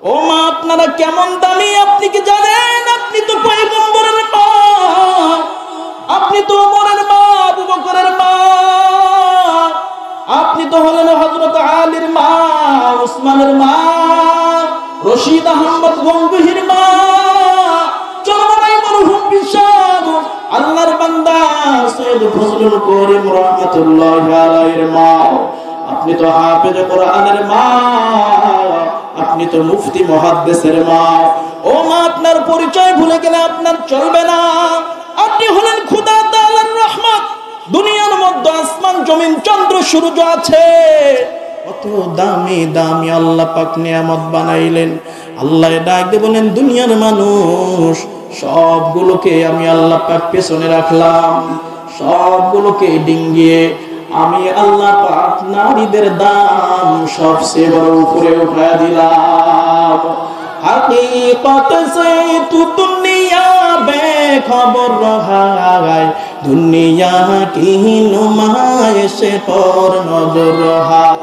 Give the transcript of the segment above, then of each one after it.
ও মা, আপনারা কেমন দামি আপনি কি জানেন? আপনি তো পয়গম্বরের মা, আপনি তো ওমরের মা, আবু বকরের মা, আপনি তো হলেন হযরত আলীর মা, উসমানের মা, রশিদ আহমদ গঙ্গুহির মা, চরমনাই মরহুম বিশাল আল্লাহর বান্দা সৈয়দ ফজলুল করিম রাহমাতুল্লাহি আলাইহির মা। আপনি তো হাফেজ কোরআনের মা, আপনি তো মুফতি মুহাদ্দিসের মা। ও মা, আপনার পরিচয় ভুলে গেলে আপনার চলবে না। আপনি হলেন খোদা তাআলার রহমত। দুনিয়ার মধ্যে আসমান জমিন চন্দ্র সূর্য আছে, কত দামি দামি আল্লাহ পাক নিয়ামত বানাইলেন। আল্লাহ ডাক দিয়ে বলেন, দুনিয়ার মানুষ সবগুলোকে আমি আল্লাহ পাক পেছনে রাখলাম, সবগুলোকে ডিঙ্গিয়ে আমি আল্লাহ পাক নারীদের দাম সবচেয়ে বড় উপরে উঠায় দিলাম। হাকিকত সে তু দুনিয়া বেখবর রহায়, দুনিয়া কি নুমাইশ পর নজর রহায়।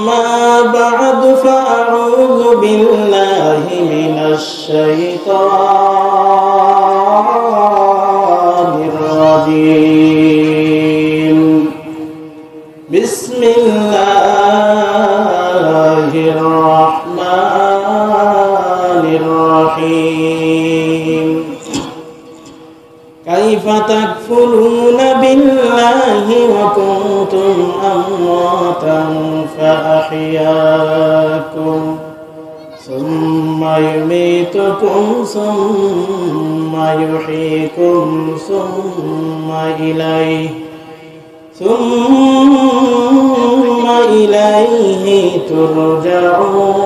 মা বা'দ ফাউযু বিল্লাহি মিনাশ শাইতানির রাজীম। বিসমিল্লাহির রাহমানির রহিম। কাইফা তাকফুরুনা বিল্লাহি ওয়া কুনতুম আমওয়াতান ফাআহইয়াকুম সুম্মা ইউমীতুকুম সুম্মা ইউহয়ীকুম সুম্মা ইলাইহি তুরজাউন।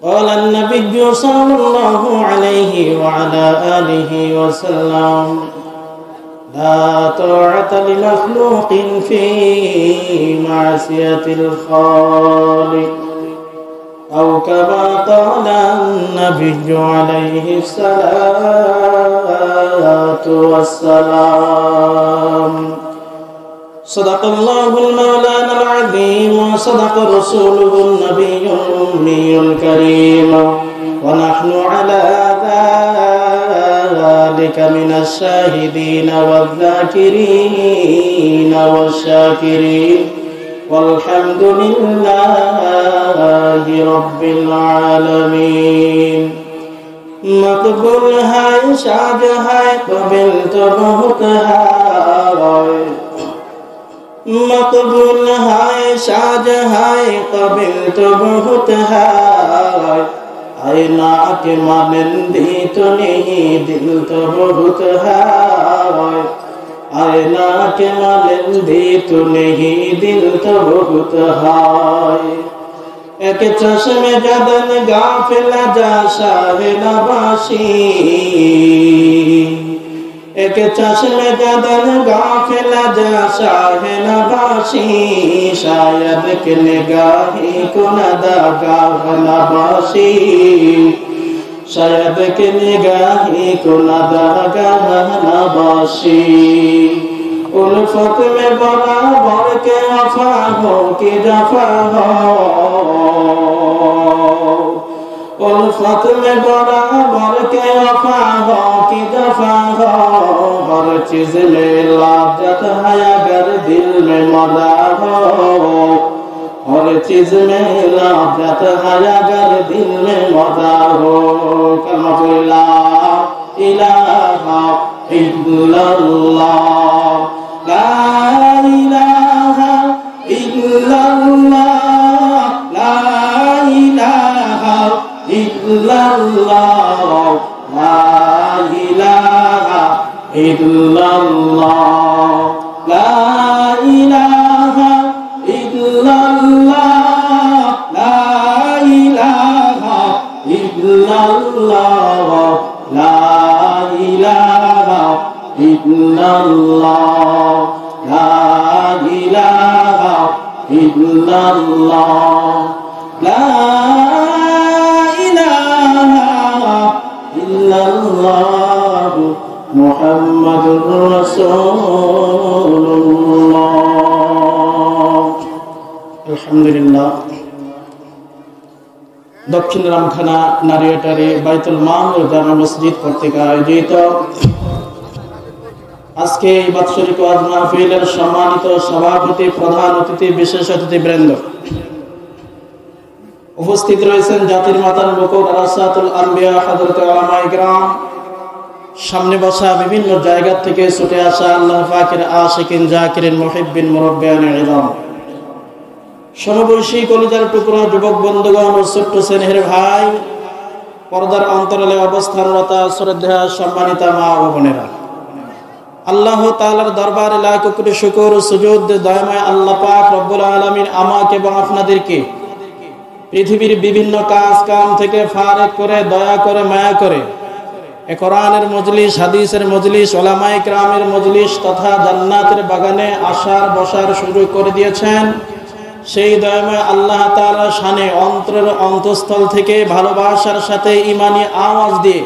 قال النبي صلى الله عليه وعلى آله وسلم لا طاعة لمخلوق في معصية الخالق، أو كما قال النبي عليه الصلاة والسلام. صدق الله المولانا العظيم، وصدق رسوله النبي الأمي الكريم، ونحن على ذلك من الشاهدين والذاكرين والشاكرين، والحمد لله رب العالمين. مقبول ہے شاد ہے قبل تو بہت ہے، مقبول ہے شاد ہے قبل تو بہت ہے، آئینہ کے مانندی تو نہیں دل تو بہت ہے، آئینہ کے مانندی تو نہیں دل تو بہت ہے۔ ایک چشم جدن غافل جا شاہ نباشی، ایک چشم جدن غافل جا شاہ نباشی، شاید کہ نگاہی کو نداگاہ نباشی، شاید کہ نگاہی کو نداگاہ نباشی۔ الفت میں برابر کے وفا ہو کہ جفا ہو، الفت میں برابر کے وفا ہو کہ جفا ہو، ہر چیز میں لذت ہے اگر دل میں مزہ ہو، ہر چیز میں لذت ہے اگر دل میں مزہ ہو۔ کلمۃ لا الہ الا اللہ، لا الہ الا اللہ، لا الہ الا اللہ، لا الہ الا اللہ، لا الہ الا اللہ، لا الہ الا اللہ، لا الہ الا اللہ، لا الہ الا اللہ، لا الہ الا اللہ، মুহাম্মাদুর রাসূলুল্লাহ। আলহামদুলিল্লাহ। দক্ষিণ রামখানা নারিয়াটারি বাইতুল মামুর জামে মসজিদ কর্তৃক আয়োজিত আজকে এই বাৎসরিক ওয়াজ মাহফিলের সম্মানিত সভাপতি, প্রধান অতিথি, বিশেষ অতিথিবৃন্দ, উপস্থিত রয়েছেন জাতির মাতার মুকুট রাসাতুল আম্বিয়া হযরত উলামায়ে কেরাম, সামনে বসা বিভিন্ন জায়গা থেকে ছুটে আসা আল্লাহ পাকের আশিকিন, জাকিরিন, মুহিব্বিন, মুরাব্বিয়ান ইলম, সমবয়সী কলিজার টুকরা যুবক বন্ধুগণ ও ছোট্ট স্নেহের ভাই, পর্দার অন্তরালে অবস্থানরত শ্রদ্ধেয় সম্মানিতা মা ও বোনেরা, আল্লাহ তাআলার দরবারে লাখ কোটি শুকর ও সুজুদ দয়াময় আল্লাহ পাক রব্বুল আলামিন আমাকে এবং আপনাদেরকে পৃথিবীর বিভিন্ন কাজ কাম থেকে ফারেক করে, দয়া করে, মায়া করে এ কোরআনের মজলিস, হাদিসের মজলিস, উলামায়ে কেরামের মজলিস তথা জান্নাতের বাগানে আসার বসার সুযোগ করে দিয়েছেন। সেই দয়াময় আল্লাহ তাআলার শানে অন্তরের অন্তঃস্থল থেকে ভালোবাসার সাথে ঈমানি আওয়াজ দিয়ে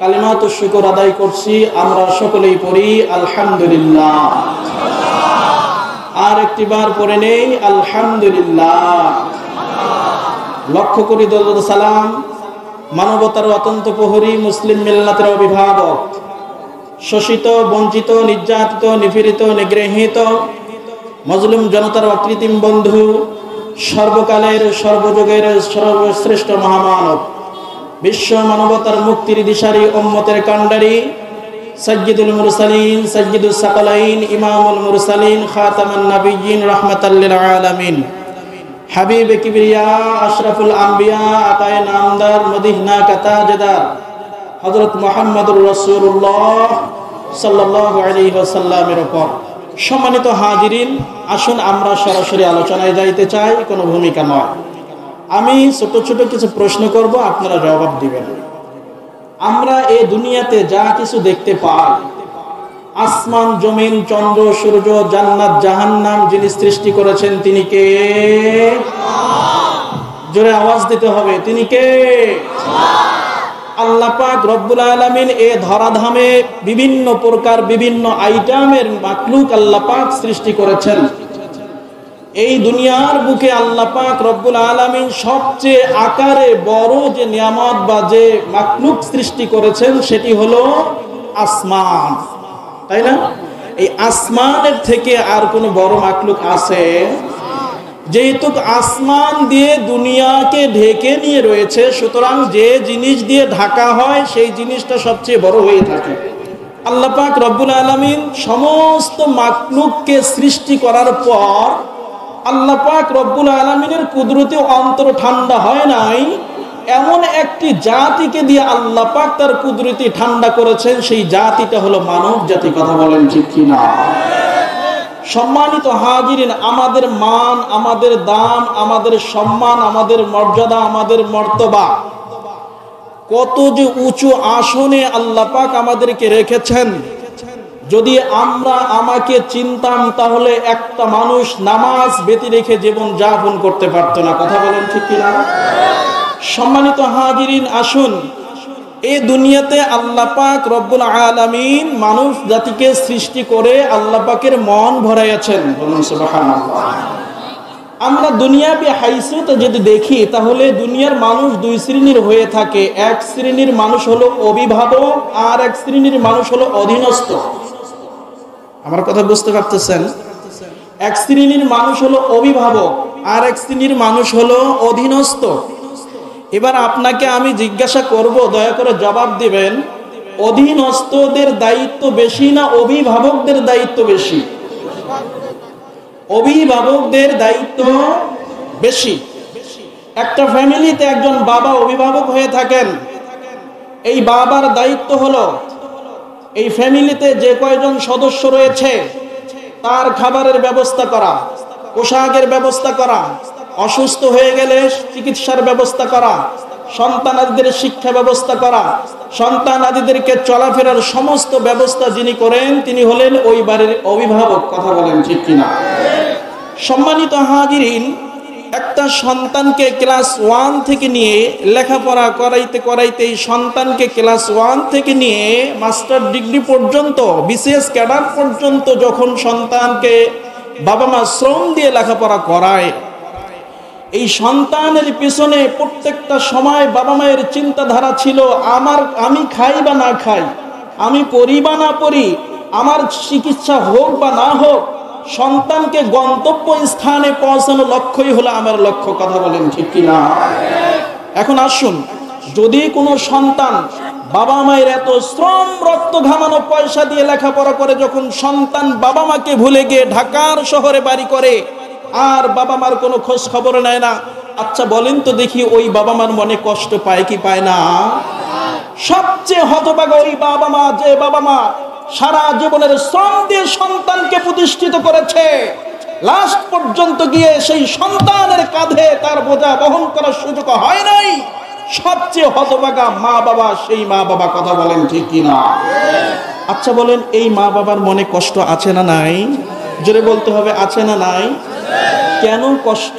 কালিমাতুশ শুকর আদায় করছি। আমরা সকলেই পড়ি আলহামদুলিল্লাহ। আর একটিবার পড়ে নেই আলহামদুলিল্লাহ। লক্ষ কোটি দরুদ সালাম মানবতার অত্যন্ত প্রহরী, মুসলিম মিল্লাতের অভিভাবক, শোষিত, বঞ্চিত, নির্যাতিত, নিপীড়িত, নিগৃহীত মজলুম জনতার অকৃত্রিম বন্ধু, সর্বকালের সর্বযুগের সর্বশ্রেষ্ঠ মহামানব, বিশ্ব মানবতার মুক্তির দিশারি, উম্মতের কান্ডারি, সাইয়্যিদুল মুরসালিন, সাইয়্যিদুস সাকালাইন, ইমামুল মুরসালিন, খাতামুন নবিয়্যিন, রাহমাতাল লিল আলামিন, হাবিবে কিবরিয়া, আশরাফুল আম্বিয়া, আতায়ে নামদার, মদিনা কা তাজদার হযরত মুহাম্মদুর রাসূলুল্লাহ সাল্লাল্লাহু আলাইহি ওয়াসাল্লামের উপর। সম্মানিত হাজিরিন, আসুন আমরা সরাসরি আলোচনায় যাইতে চাই, কোনো ভূমিকা নয়। আমি ছোট ছোট কিছু প্রশ্ন করব, আপনারা জবাব দিবেন। আমরা এই দুনিয়াতে যা কিছু দেখতে পাই, আসমান, জমিন, চন্দ্র, সূর্য, জান্নাত, জাহান্নাম, যিনি সৃষ্টি করেছেন তিনি কে? জোরে আওয়াজ দিতে হবে, তিনি কে? আল্লাহ পাক রব্বুল আলামিন এই ধরাধামে বিভিন্ন প্রকার, বিভিন্ন আইটেমের মাখলুক আল্লাহ পাক সৃষ্টি করেছেন। এই দুনিয়ার বুকে আল্লাহ পাক রব্বুল আলামিন সবচেয়ে আকারে বড় যে নিয়ামত বা যে মাখলুক সৃষ্টি করেছেন সেটি হলো আসমান, তাই না? এই আসমানের থেকে আর কোন বড় মাখলুক আছে? যেহেতু আসমান দিয়ে দুনিয়াকে ঢেকে নিয়ে রয়েছে, সুতরাং যে জিনিস দিয়ে ঢাকা হয় সেই জিনিসটা সবচেয়ে বড় হয়ে থাকে। আল্লাহ পাক রব্বুল আলামিন সমস্ত মাখলুককে সৃষ্টি করার পর আল্লাহ পাক রব্বুল আলামিনের কুদরতে অন্তর ঠান্ডা হয় নাই, এমন একটি জাতিকে দিয়ে আল্লাহ পাক তার কুদরতি ঠান্ডা করেছেন। সেই জাতিটা হলো মানব জাতি। কথা বলেন ঠিক কিনা? সম্মানিত হাজিরিন, আমাদের মান, আমাদের দাম, আমাদের সম্মান, আমাদের মর্যাদা, আমাদের মর্তবা কত যে উঁচু আসনে আল্লাহ পাক আমাদেরকে রেখেছেন। যদি আমাকে চিনতাম তাহলে একটা মানুষ নামাজ ব্যতি রেখে জীবন যাপন করতে পারত না। কথা বলেন ঠিক কিনা? সম্মানিত হাজিরিন, আসুন, এই দুনিয়াতে আল্লাহ পাক রব্বুল আলামিন মানব জাতিকে সৃষ্টি করে আল্লাহ পাকের মন ভরাইয়াছেন। বলুন সুবহানাল্লাহ। আমরা দুনিয়াবি হাইসুতে যদি দেখি তাহলে দুনিয়ার মানুষ দুই শ্রেণীর হয়ে থাকে। এক শ্রেণীর মানুষ হলো অভিভাবক, আর এক শ্রেণীর মানুষ হলো অধীনস্থ। আমার কথা বুঝতে পারতেছেন? এক শ্রেণীর মানুষ হলো অভিভাবক, আর এক শ্রেণীর মানুষ হলো অধীনস্থ। এবার আপনাকে আমি জিজ্ঞাসা করব, দয়া করে জবাব দিবেন, অধীনস্থদের দায়িত্ব বেশি না অভিভাবকদের দায়িত্ব বেশি? অভিভাবকদের দায়িত্ব বেশি। একটা ফ্যামিলিতে একজন বাবা অভিভাবক হয়ে থাকেন। এই বাবার দায়িত্ব হলো এই ফ্যামিলিতে যে কয়জন সদস্য রয়েছে তার খাবারের ব্যবস্থা করা, পোশাকের ব্যবস্থা করা, অসুস্থ হয়ে গেলে চিকিৎসার ব্যবস্থা করা, সন্তানাদিদের শিক্ষা ব্যবস্থা করা, সন্তানাদিদেরকে চলাফেরার সমস্ত ব্যবস্থা যিনি করেন তিনি হলেন ওই বাড়ির অভিভাবক। কথা বলেন ঠিক কিনা? সম্মানিত হাজিরিন, একটা সন্তানকে ক্লাস 1 থেকে নিয়ে লেখাপড়া করাইতে করাইতে এই সন্তানকে ক্লাস 1 থেকে নিয়ে মাস্টার ডিগ্রি পর্যন্ত বিসিএস ক্যাডার পর্যন্ত যখন সন্তানকে বাবা মা শ্রম দিয়ে লেখাপড়া করায়, এই সন্তানের পিছনে প্রত্যেকটা সময় বাবা মায়ের চিন্তাধারা ছিল আমি খাই বা না খাই, আমি পড়ি বা না পড়ি, আমার চিকিৎসা হোক বা না হোক, সন্তানকে গন্তব্য স্থানে পৌঁছানো লক্ষ্যই হলো আমার লক্ষ্য। কথা বলেন ঠিক কিনা? এখন আসুন, যদি কোনো সন্তান বাবা মায়ের এত শ্রম রক্ত ঘামানো পয়সা দিয়ে লেখাপড়া করে, যখন সন্তান বাবা মাকে ভুলে গিয়ে ঢাকার শহরে বাড়ি করে আর বাবা মার কোনো খোঁজ খবর নেয় না, আচ্ছা বলেন তো দেখি ওই বাবা মার মনে কষ্ট পায় কি পায় না? সবচেয়ে হতভাগা ওই বাবা মা, যে বাবা মা সারা জীবনের শ্রম দিয়ে সন্তানকে প্রতিষ্ঠিত করেছে, লাস্ট পর্যন্ত গিয়ে সেই সন্তানের কাঁধে তার বোঝা বহন করার সুযোগ হয় নাই। সবচেয়ে হতভাগা মা বাবা সেই মা বাবা। কথা বলেন ঠিক কিনা? আচ্ছা বলেন, এই মা বাবার মনে কষ্ট আছে না নাই? জোরে বলতে হবে, আছে না নাই? কেন কষ্ট?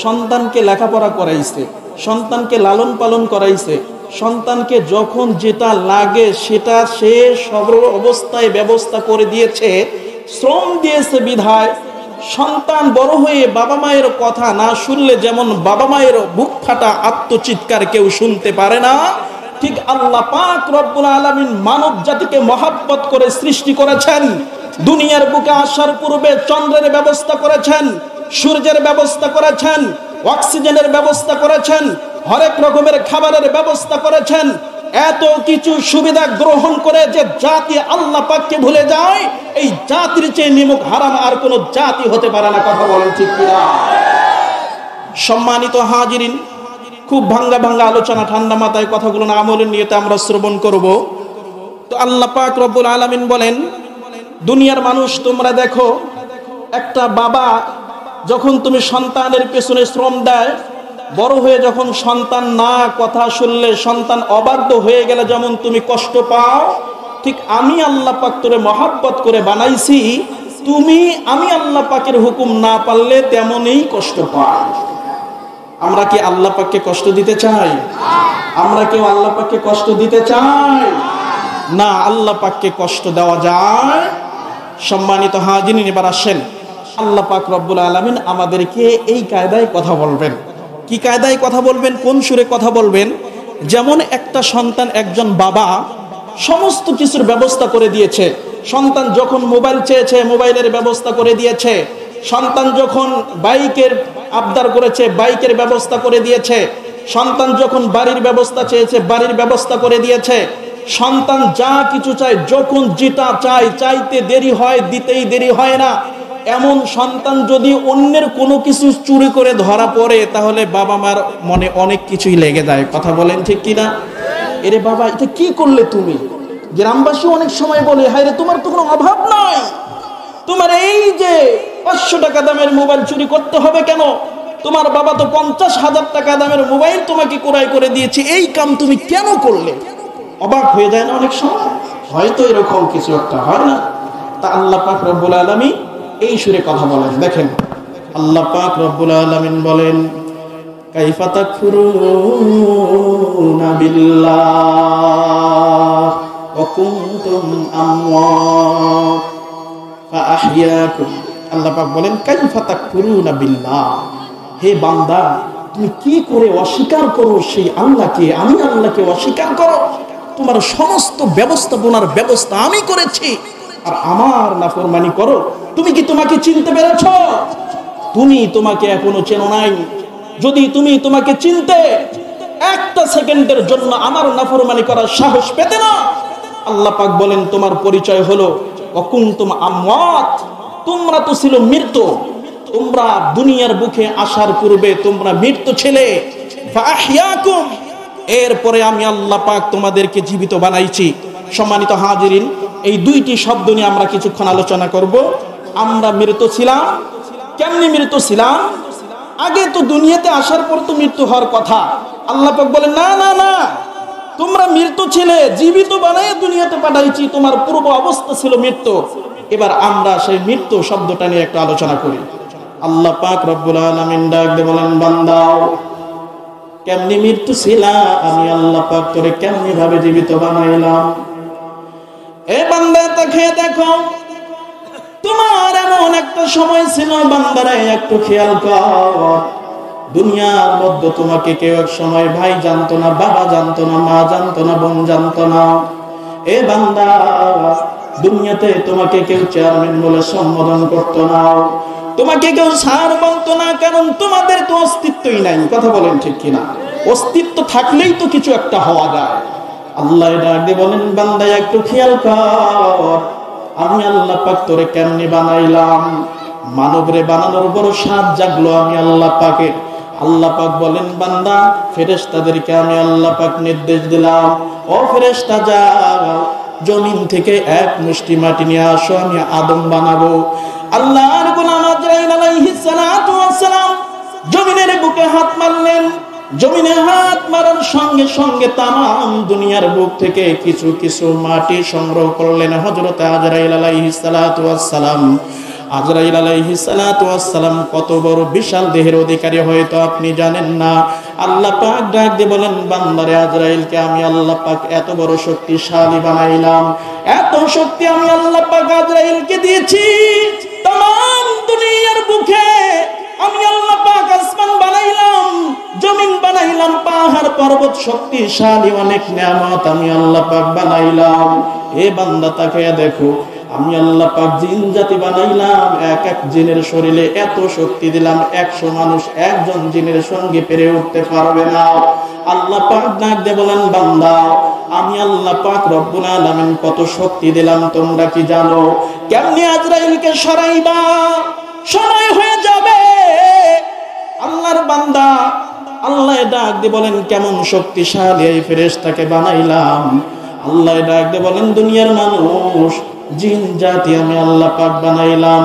সন্তানকে লেখাপড়া করাইছে, সন্তানকে লালন পালন করাইছে, সন্তানকে যখন যেটা লাগে সেটা সে সর্ব অবস্থায় ব্যবস্থা করে দিয়েছে, শ্রম দিয়েছে বিধায় সন্তান বড় হয়ে বাবা মায়ের কথা না শুনলে যেমন বাবা মায়ের বুক ফাটা আত্মচিৎকার কেউ শুনতে পারে না, ঠিক আল্লাহ পাক রব্বুল আলামিন মানব জাতিকে মহাব্বত করে সৃষ্টি করেছেন। দুনিয়ার বুকে আসার পূর্বে চন্দ্রের ব্যবস্থা করেছেন, সূর্যের ব্যবস্থা করেছেন, অক্সিজেনের ব্যবস্থা করেছেন, হরেক রকমের খাবারের ব্যবস্থা করেছেন। এত কিছু সুবিধা গ্রহণ করে যে জাতি আল্লাহ পাককে ভুলে যায়, এই জাতির চেয়ে নিমুখ হারাম আর কোন জাতি হতে পারে না। কথা বলেন ঠিক কিনা? সম্মানিত হাজিরিন, খুব ভাঙ্গা ভাঙ্গা আলোচনা, ঠান্ডা মাথায় কথাগুলো না আমলের নিয়তে আমরা শ্রবণ করব। তো আল্লাহ পাক রব্বুল আলামিন বলেন, দুনিয়ার মানুষ তোমরা দেখো, একটা বাবা যখন তুমি সন্তানের পেছনে শ্রম দেয়, বড় হয়ে যখন সন্তান না কথা শুনলে, সন্তান অবাধ্য হয়ে গেলে যেমন তুমি কষ্ট পাও, ঠিক আমি আল্লাহ পাক তোরে মহাব্বত করে বানাইছি, আমি আল্লাহ পাকের হুকুম না পারলে তেমনই কষ্ট পাও। আমরা কি আল্লাহ পাককে কষ্ট দিতে চাই? আমরা কেউ আল্লাহ পাককে কষ্ট দিতে চাই না। আল্লাহ পাককে কষ্ট দেওয়া যায়? সম্মানিত হাজিরিন, এবার আসেন, আল্লাহ পাক রব্বুল আলামিন আমাদেরকে এই কায়দায় কথা বলবেন। কি কায়দায় কথা বলবেন? কোন সুরে কথা বলবেন? যেমন একটা সন্তান, একজন বাবা সমস্ত কিছুর ব্যবস্থা করে দিয়েছে। সন্তান যখন মোবাইল চেয়েছে, মোবাইলের ব্যবস্থা করে দিয়েছে। সন্তান যখন বাইকের আবদার করেছে, বাইকের ব্যবস্থা করে দিয়েছে। সন্তান যখন বাড়ির ব্যবস্থা চেয়েছে, বাড়ির ব্যবস্থা করে দিয়েছে। সন্তান যা কিছু চায়, যখন যেটা চায়, চাইতে দেরি হয়, দিতেই দেরি হয় না। এমন সন্তান যদি অন্যের কোনো কিছু চুরি করে ধরা পড়ে, তাহলে বাবা মার মনে অনেক কিছুই লেগে যায়। কথা বলেন ঠিক কিনা? এরে বাবা, এটা কি করলে তুমি? গ্রামবাসী অনেক সময় বলে, হায় রে, তোমার তো কোনো অভাব নাই, তোমার এই যে 500 টাকা দামের মোবাইল চুরি করতে হবে কেন? তোমার বাবা তো 50,000 টাকা দামের মোবাইল তোমাকে ক্রয় করে দিয়েছে, এই কাম তুমি কেন করলে? অবাক হয়ে যায় না অনেক সময়? হয়তো এরকম কিছু একটা হয় না? তা আল্লাহ পাক রব্বুল আলামিন এই সুরে কথা বলেন। দেখেন, আল্লাহ পাক রব্বুল আলামিন বলেন, কাইফা তাকফুরুনা বিল্লাহ ওয়া কুনতুম আমওয়াত ফাআহইয়াকুম। আল্লাহ পাক বলেন, কাইফা তাকফুরুনা বিল্লাহ, হে বান্দা, তুমি কি করে অস্বীকার করো সেই আল্লাহকে? আমি আল্লাহকে অস্বীকার করো? তোমার সমস্ত ব্যবস্থাপনার ব্যবস্থা আমি করেছি, আর আমার নাফরমানি করো। তুমি কি তোমাকে চিনতে পেরেছ? তুমি তোমাকে এখনো চেনো নাই। যদি তুমি তোমাকে চিনতে, একটা সেকেন্ডের জন্য আমার নাফরমানি করার সাহস পেতে না। আল্লাহ পাক বলেন, তোমার পরিচয় হলো ওয়াকুনতুম আমওয়াত, তোমরা তো ছিল মৃত্যু। তোমরা দুনিয়ার বুকে আসার পূর্বে তোমরা মৃত্যু ছিলে। ফাআহইয়াকুম, এরপরে আমি আল্লাহ পাক তোমাদেরকে জীবিত বানাইছি। সম্মানিত হাজিরিন, এই দুইটি শব্দ নিয়ে আমরা কিছুক্ষণ আলোচনা করব। আমরা মৃত ছিলাম। কেমনি মৃত ছিলাম? আগে তো দুনিয়াতে আসার পর তো মৃত্যু হওয়ার কথা। আল্লাহ পাক বলেন, না না না, তোমরা মৃত ছিলে, জীবিত বানায় দুনিয়াতে পাঠাইছি, তোমার পূর্ব অবস্থা ছিল মৃত্যু। এবার আমরা সেই মৃত্যু শব্দটা নিয়ে একটা আলোচনা করি। আল্লাহ পাক রব্বুল আলামিন ডাক দিয়ে বলেন, বান্দা কেমনি মৃত্যু ছিলা, আমি আল্লাহ পাক তোরে কেমনি ভাবে জীবিত বানাইলাম। এ বান্দা তাকে দেখো, তোমার এমন একটা সময় ছিল বান্দারে, একটু খেয়াল কর। দুনিয়ার মধ্যে তোমাকে কেউ এক সময় ভাই জানতো না, বাবা জানতো না, মা জানতো না, বোন জানতো না। এ বান্দা, দুনিয়াতে তোমাকে কেউ চেয়ারম্যান বলে সম্বোধন করতো না, তোমাকে কেউ স্যার বলতো না, কারণ তোমাদের তো অস্তিত্বই নাই। কথা বলেন ঠিক কিনা? অস্তিত্ব থাকলেই তো কিছু একটা হওয়া যায়। আল্লাহ ডাক দিয়ে বলেন, বান্দা একটু খেয়াল কর, আমি আল্লাহ পাক তোরে কেমনি বানাইলাম। মানবরে বানানোর বড় স্বাদ জাগলো আমি আল্লাহ পাকের। আল্লাহ পাক বলেন, বান্দা ফেরেশতাদেরকে আমি আল্লাহ পাক নির্দেশ দিলাম, ও ফেরেশতা যাও, জমিন থেকে এক মুষ্টি মাটি নিয়ে আসো, আমি আদম বানাবো। আল্লাহর গোলাম আজরাইল আলাইহিস সালাতু ওয়াস সালাম জমিনের বুকে হাত মারলেন। জমিনে হাত মারার সঙ্গে সঙ্গে তামাম দুনিয়ার বুক থেকে কিছু কিছু মাটি সংগ্রহ করলেন হযরত আজরাইল আলাইহিস সালাতু ওয়াস সালাম। আজরাইল আলাইহিস সালাতু ওয়াস সালাম কত বড় বিশাল দেহের অধিকারী হয়তো আপনি জানেন না। আল্লাহ পাক ডাক দিয়ে বলেন, বান্দারে আজরাইলকে আমি আল্লাহ পাক এত বড় শক্তিশালী বানাইলাম, এত শক্তি আমি আল্লাহ পাক আজরাইলকে দিয়েছি। তাম দুনিয়ার বুকে আমি আল্লাহ পাক আসমান বানাইলাম, জমিন বানাইলাম, পাহাড় পর্বত, শক্তিশালী অনেক নিয়ামত আমি আল্লাহ পাক বানাইলাম। এ বান্দা তাকে দেখো, আমি আল্লাহ পাক জিন জাতি বানাইলাম, এক এক জিনের শরীরে এত শক্তি দিলাম, 100 মানুষ একজন জিনের সঙ্গে পেরে উঠতে পারবে না। আল্লাহ পাক ডাক দিয়ে বলেন, বান্দা আমি আল্লাহ পাক রব্বুল আলামিন কত শক্তি দিলাম তোমরা কি জানো? কেমনি আজরাইলকে সরাইবা? সময় হয়ে যাবে। আল্লাহর বান্দা আল্লাহ ডাক দিয়ে বলেন, কেমন শক্তিশালী এই ফেরেশতাকে বানাইলাম। আল্লাহ ডাক দিয়ে বলেন, দুনিয়ার মানুষ জিন জাতি আমি আল্লাহ পাক বানাইলাম,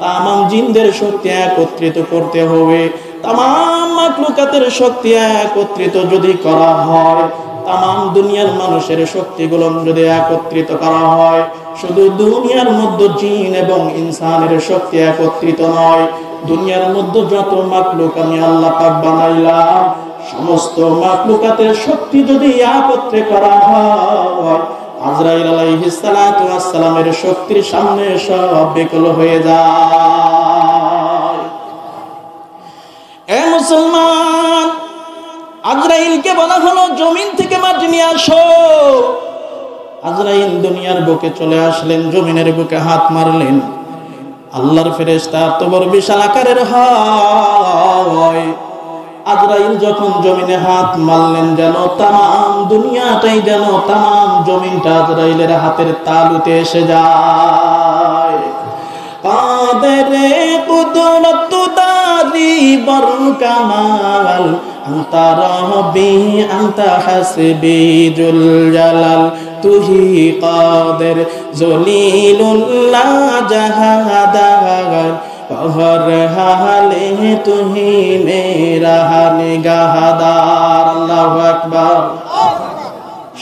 তামাম জিনদের শক্তি একত্রিত করতে হবে। তামাম মাখলুকাতের শক্তি একত্রিত যদি করা হয়, তামাম দুনিয়ার মানুষের শক্তিগুলো যদি একত্রিত করা হয়, শুধু দুনিয়ার মধ্যে জিন এবং ইনসানের শক্তি একত্রিত নয়, দুনিয়ার মধ্যে যত মাখলুক আমি আল্লাহ পাক বানাইলাম, সমস্ত মাখলুকাতের শক্তি যদি একত্রে করা হয়, আজরাইল আলাইহিস সালাতু ওয়াস সালামের শক্তির সামনে সব বিকল হয়ে যায়। এ মুসলমান, আজরাইলকে বলা হলো জমিন থেকে মাটি নিয়ে আসো। আজরাইল দুনিয়ার বুকে চলে আসলেন, জমিনের বুকে হাত মারলেন। আল্লাহর ফেরেশতা এত বড় বিশাল আকারের হয়, আজরাইল যখন জমিনে হাত মারলেন, যেন তামাম দুনিয়াটাই, যেন তামাম জমিনটা আজরাইলের হাতের তালুতে এসে যায়। কাদেরে কুদরত দারি বর কামাল, আনতা রব্বি আনতা হাসবি জুল জালাল, তুহি কাদের জলিলুল্লাহ জাহাদার, হর হালে তুহি মেরা নিগাহদার। আল্লাহু আকবার।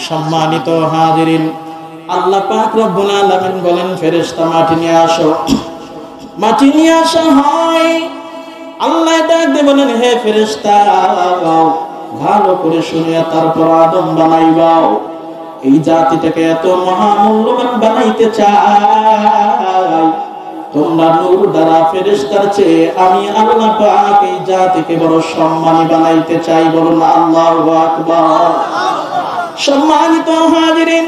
সম্মানিত হাজিরিন, আল্লাহ পাক রব্বুল আলামিন বলেন, ফেরেশতা মাটি নিয়ে আসো। মাটি নিয়ে আসা হয়। আল্লাহ ডাক দিয়ে বলেন, হে ফেরেশতা, ভালো করে শুনিয়া তারপর আদম বানাইবাও। এই জাতিটাকে এত মহামূল্যবান বানাইতে চাই, তোমরা নূর দ্বারা ফেরেশতার চেয়ে আমি আল্লাহ পাক এই জাতিকে বড় সম্মানী বানাইতে চাই। বলুন আল্লাহু আকবার। সম্মানিত হাজিরিন,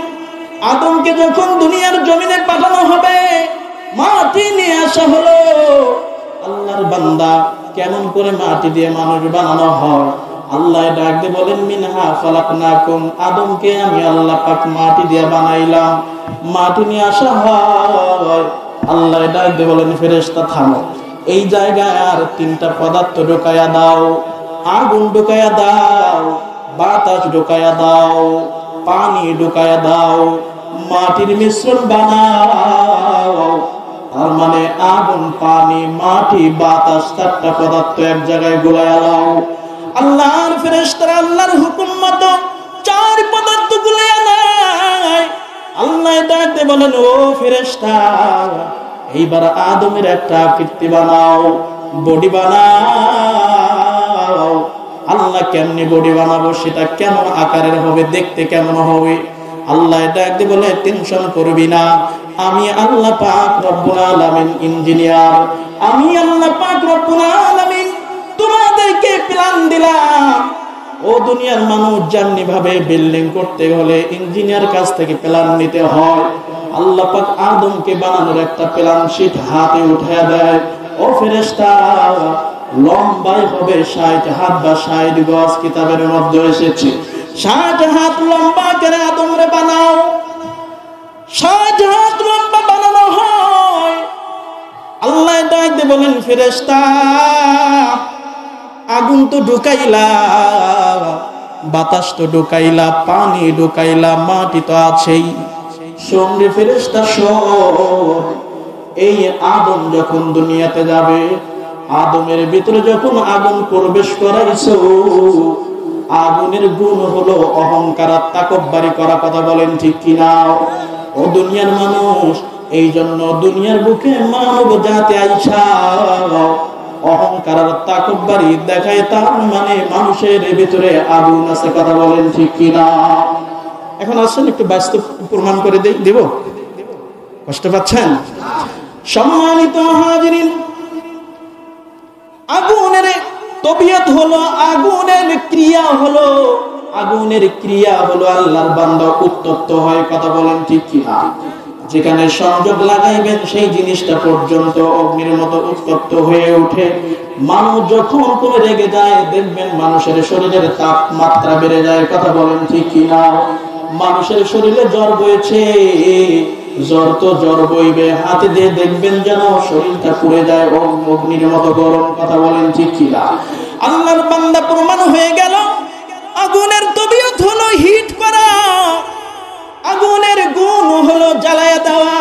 আদমকে যখন দুনিয়ার জমিনে পাঠানো হবে, মাটি নিয়ে আসা হলো। আল্লাহর বান্দা, কেমন করে মাটি দিয়ে মানুষ বানানো হয়? আল্লাহ ডাক দিয়ে বলেন, মিনহা খালাকনাকুম, আদমকে আমি আল্লাহ পাক মাটি দিয়ে বানাইলাম। মাটি নিয়ে আসা হয়। আল্লাহ ডাক দিয়ে বলেন, ফেরেশতা থামো, এই জায়গায় আর 3টা পদার্থ ঢোকায়া দাও। আগুন ঢোকায়া দাও, বাতাস ঢোকায়া দাও, পানি ঢোকায়া দাও, মাটির মিশ্রণ বানাও। তার মানে আগুন, পানি, মাটি, বাতাস, 4টা পদার্থ এক জায়গায় গোলায়া দাও। আল্লাহর ফেরেশতারা আল্লাহর হুকুম মতো 4 পদার্থ গোলায়া নেয়। আল্লাহ ডাক দিয়ে বলেন, ও ফেরেশতা, এইবার আদমের একটা আকৃতি বানাও। বডি বানাও। আল্লাহ কেমনি বডি বানাবো, সেটা কেমন আকারের হবে, দেখতে কেমন হবে? আল্লাহ ডাক দিয়ে বলে টেনশন করবি না, আমি আল্লাহ পাক রব্বুল আলামিন ইঞ্জিনিয়ার, আমি আল্লাহ পাক রব্বুল আলামিন তোমাদেরকে প্ল্যান দিলাম। ও দুনিয়ার মানুষ, যেমনি ভাবে বিল্ডিং করতে হলে ইঞ্জিনিয়ার কাছ থেকে প্ল্যান নিতে হয়, আল্লাহ পাক আদমকে বানানোর একটা প্ল্যান শীট হাতে উঠায় দেয়। ও ফেরেশতা, লম্বাই হবে 60 হাত বা 60 গজ, কিতাবের মধ্যে এসেছে 60 হাত লম্বা করে আদমরে বানাও। 60 হাত লম্বা বানানো হয়। আল্লাহ ডাক দিয়ে বলেন, ফেরেশতা আগুন তো ঢুকাইলা, বাতাস তো ঢুকাইলা, পানি ঢুকাইলা, মাটি তো আছেই, সঙ্গে ফেরেশতা শোন, এই আদম যখন দুনিয়াতে যাবে, আদমের ভিতরে যখন আগুন প্রবেশ করাইছো, আগুনের গুণ হলো অহংকার, তাকব্বুরি করা। কথা বলেন ঠিক কিনা? ও দুনিয়ার মানুষ, এই জন্য দুনিয়ার বুকে মানব জাতি আইসা অহংকার আর তাকব্বুরি দেখায়, তার মানে মানুষের ভিতরে আগুন আছে। কথা বলেন ঠিক কিনা? এখন আসেন একটু বাস্তব প্রমাণ করে দেব। কষ্ট পাচ্ছেন? সম্মানিত হাজিরিন, আগুনের তবিয়ত হলো, আগুনের ক্রিয়া হলো, আগুনের ক্রিয়া হলো আল্লাহর বান্দা উত্তপ্ত হয়। কথা বলেন ঠিক কিনা? যেখানে সংযোগ লাগাইবেন সেই জিনিসটা পর্যন্ত অগ্নির মতো উত্তপ্ত হয়ে ওঠে। মানুষ যখন কোনো রেগে যায়, দেখবেন মানুষের শরীরের তাপমাত্রা বেড়ে যায়। কথা বলেন ঠিক কিনা? মানুষের শরীরে জ্বর বইছে, জ্বর তো জ্বর বইবে, হাতে দিয়ে দেখবেন যেন শরীরটা পুড়ে যায়, অগ্নির মতো গরম। কথা বলেন ঠিক কিনা? আল্লাহর বান্দা প্রমাণ হয়ে গেল, আগুনের তবিয়ত হলো হিট করা, আগুনের গুণ হলো জ্বালায়া দেওয়া,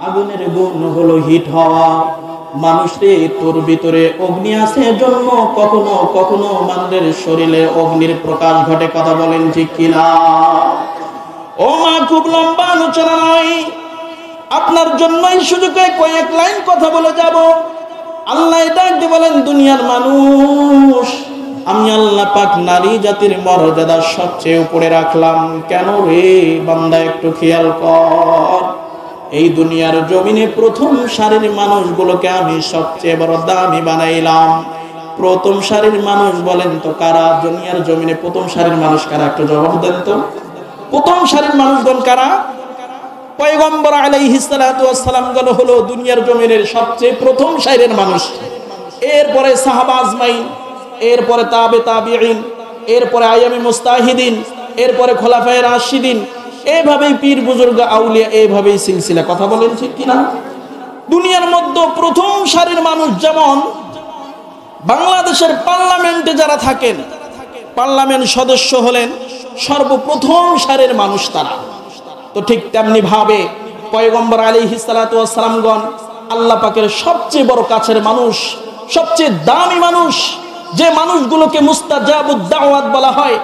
আগুনের গুণ হলো হিট হওয়া। মানুষের তোর ভিতরে অগ্নি আছে জন্ম, কখনো কখনো মানুষের শরীরে অগ্নির প্রকাশ ঘটে। কথা বলেন ঠিক কিনা? ও মা, খুব লম্বা আলোচনা নয়, আপনার জন্যই সুযোগে কয়েক লাইন কথা বলে যাব। আল্লাহ ডাক দিয়ে বলেন, দুনিয়ার মানুষ, আমি আল্লাহ পাক নারী জাতির মর্যাদা সবচেয়ে উপরে রাখলাম। কেন রে বান্দা, একটু খেয়াল কর। এই দুনিয়ার জমিনে প্রথম সারির মানুষগুলোকে আমি সবচেয়ে বড় দামি বানাইলাম। প্রথম সারির মানুষ বলেন তো কারা? দুনিয়ার জমিনে প্রথম সারির মানুষ কারা? একটু জবাব দেন তো। প্রথম সারির মানুষগণ কারা? পয়গম্বর আলাইহিস সালাতু ওয়াস সালাম গুলো হলো দুনিয়ার জমিনের সবচেয়ে প্রথম সারির মানুষ। এরপরে সাহাবা আজমাইন, এরপরে তাবে তাবিঈন, এরপরে আইয়ামে মুস্তাহিদিন, এরপরে খোলাফায়ে রাশিদিন, এইভাবেই পীর বুজুর্গ আউলিয়া, এইভাবেই সিলসিলা। কথা বলেন ঠিক কিনা? দুনিয়ার মধ্যে প্রথম সারির মানুষ যেমন বাংলাদেশের পার্লামেন্টে যারা থাকেন, পার্লামেন্ট সদস্য হলেন সর্বপ্রথম সারির মানুষ তারা। তো ঠিক তেমনি ভাবে পয়গম্বর আলাইহিস সালাতু ওয়াস সালামগণ আল্লাহ পাকের সবচেয়ে বড় কাছের মানুষ, সবচেয়ে দামি মানুষ, যে মানুষগুলোকে মুস্তাজাবুদ দাওয়াত বলা হয়।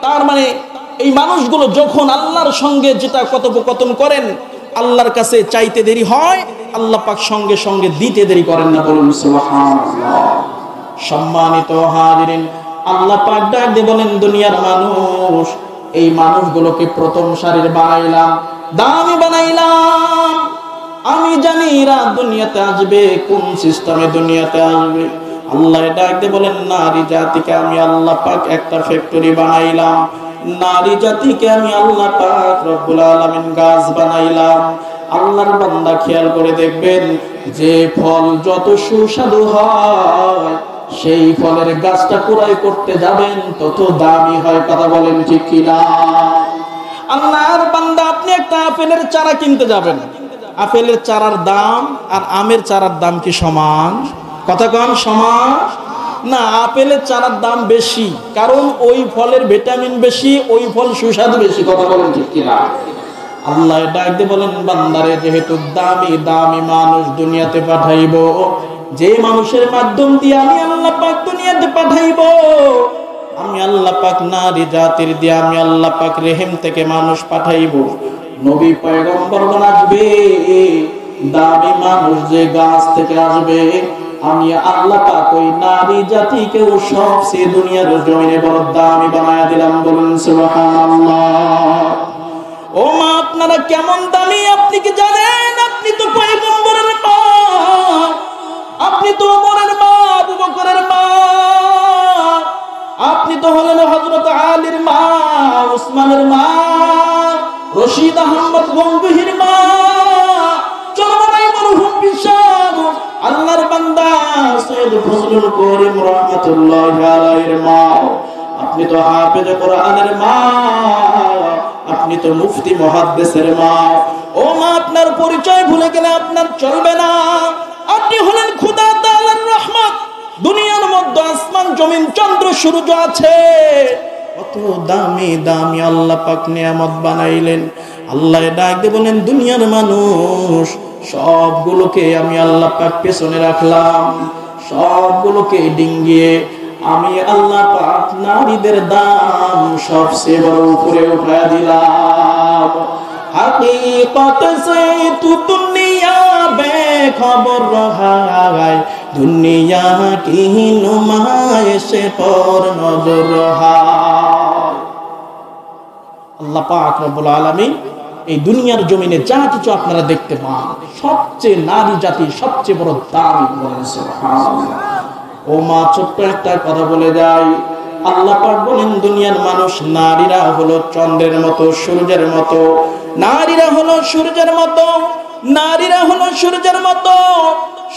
তার মানে এই মানুষগুলো যখন আল্লাহর সঙ্গে যেটা কথোপকথন করেন, আল্লাহর কাছে চাইতে দেরি হয়, আল্লাহ পাক সঙ্গে সঙ্গে দিতে দেরি করেন না। বলুন সুবহানাল্লাহ। সম্মানিত হাজিরিন, আল্লাহ পাক ডাক দিয়ে বলেন, দুনিয়ার মানুষ, এই মানুষগুলোকে প্রথম সারির বানাইলাম, দামি বানাইলাম। আমি জানি এরা দুনিয়াতে আসবে, কোন সিস্টেমে দুনিয়াতে আসবে। আল্লাহ ডাক দিয়ে বলেন, নারী জাতিকে আমি আল্লাহ পাক একটা ফ্যাক্টরি বানাইলাম, নারী জাতিকে আমি আল্লাহ পাক রব্বুল আলামিন গাছ বানাইলাম। আল্লাহর বান্দা খেয়াল করে দেখবেন, যে ফল যত সুস্বাদু হয়, সেই ফলের গাছটা কুড়াই করতে যাবেন তত দামি হয়। কথা বলেন ঠিক কিনা? আল্লাহর বান্দা, আপনি একটা আপেলের চারা কিনতে যাবেন, আপেলের চারার দাম আর আমের চারার দাম কি সমান? কথা কন, সমান না। আপেলের চারার দাম বেশি, কারণ ওই ফলের ভিটামিন বেশি, ওই ফল সুস্বাদু বেশি। কথা বলেন ঠিক কিনা? আল্লাহ ডাক দিয়ে বলেন, বান্দারে, যেহেতু দামি দামি মানুষ দুনিয়াতে পাঠাইব, যে মানুষের মাধ্যম দিয়ে আমি আল্লাহ পাক দুনিয়াতে পাঠাইব, আমি আল্লাহ পাক নারী জাতির দিয়ে আমি আল্লাহ পাক রেহেম থেকে মানুষ পাঠাইব। নবী পয়গম্বরগণ আসবে, দামি মানুষ যে গাছ থেকে আসবে, আমি আল্লাহ পাক ওই নারী জাতিকেও সবচেয়ে দুনিয়ার জমিনে বড় দামি বানায়া দিলাম। বলুন সুবহানাল্লাহ। ও মা, আপনারা কেমন দামি আপনি কি জানেন? আপনি তো পয়গম্বরের মা, আপনি তো ওমরের মা, আবু বকরের মা, আপনি তো হলেন হযরত আলীর মা, উসমানের মা, রশিদ আহমদ গঙ্গুহির মা, চরমনাই মরহুম বিশাল আল্লাহর বান্দা সৈয়দ ফজলুল করিম রাহমাতুল্লাহি আলাইহির মা, আপনি তো হাফেজ কোরআনের মা, আপনি তো মুফতি মুহাদ্দিসের মা। ও মা, আপনার পরিচয় ভুলে গেলে আপনার চলবে না। আপনি হলেন খোদা তাআলার রহমত। দুনিয়ার মধ্যে আসমান জমিন চন্দ্র সূর্য আছে, কত দামি দামি আল্লাহ পাক নিয়ামত বানাইলেন। আল্লাহ ডাক দিয়ে বলেন, দুনিয়ার মানুষ সবগুলোকে আমি আল্লাহ পাক পেছনে রাখলাম, সবগুলোকে ডিঙ্গিয়ে আমি আল্লাহ পাক নারীদের দাম সবচেয়ে বড় উপরে উঠায় দিলাম। হাকিকত সে তু দুনিয়া বেখবর রহায়, দুনিয়া কি নুমাইশ পর নজর রহায়। আল্লাহ পাক রব্বুল আলামিন এই দুনিয়ার জমিনে যা কিছু আপনারা দেখতে পান, সবচেয়ে নারী জাতি সবচেয়ে বড় দামি। বলেন সুবহানাল্লাহ। ও মা, ছোট্ট একটা কথা বলে যাই। আল্লাহ পাক বলেন, দুনিয়ার মানুষ নারীরা হলো চন্দ্রের মতো, সূর্যের মতো, নারীরা হলো সূর্যের মতো, নারীরা হলো সূর্যের মতো।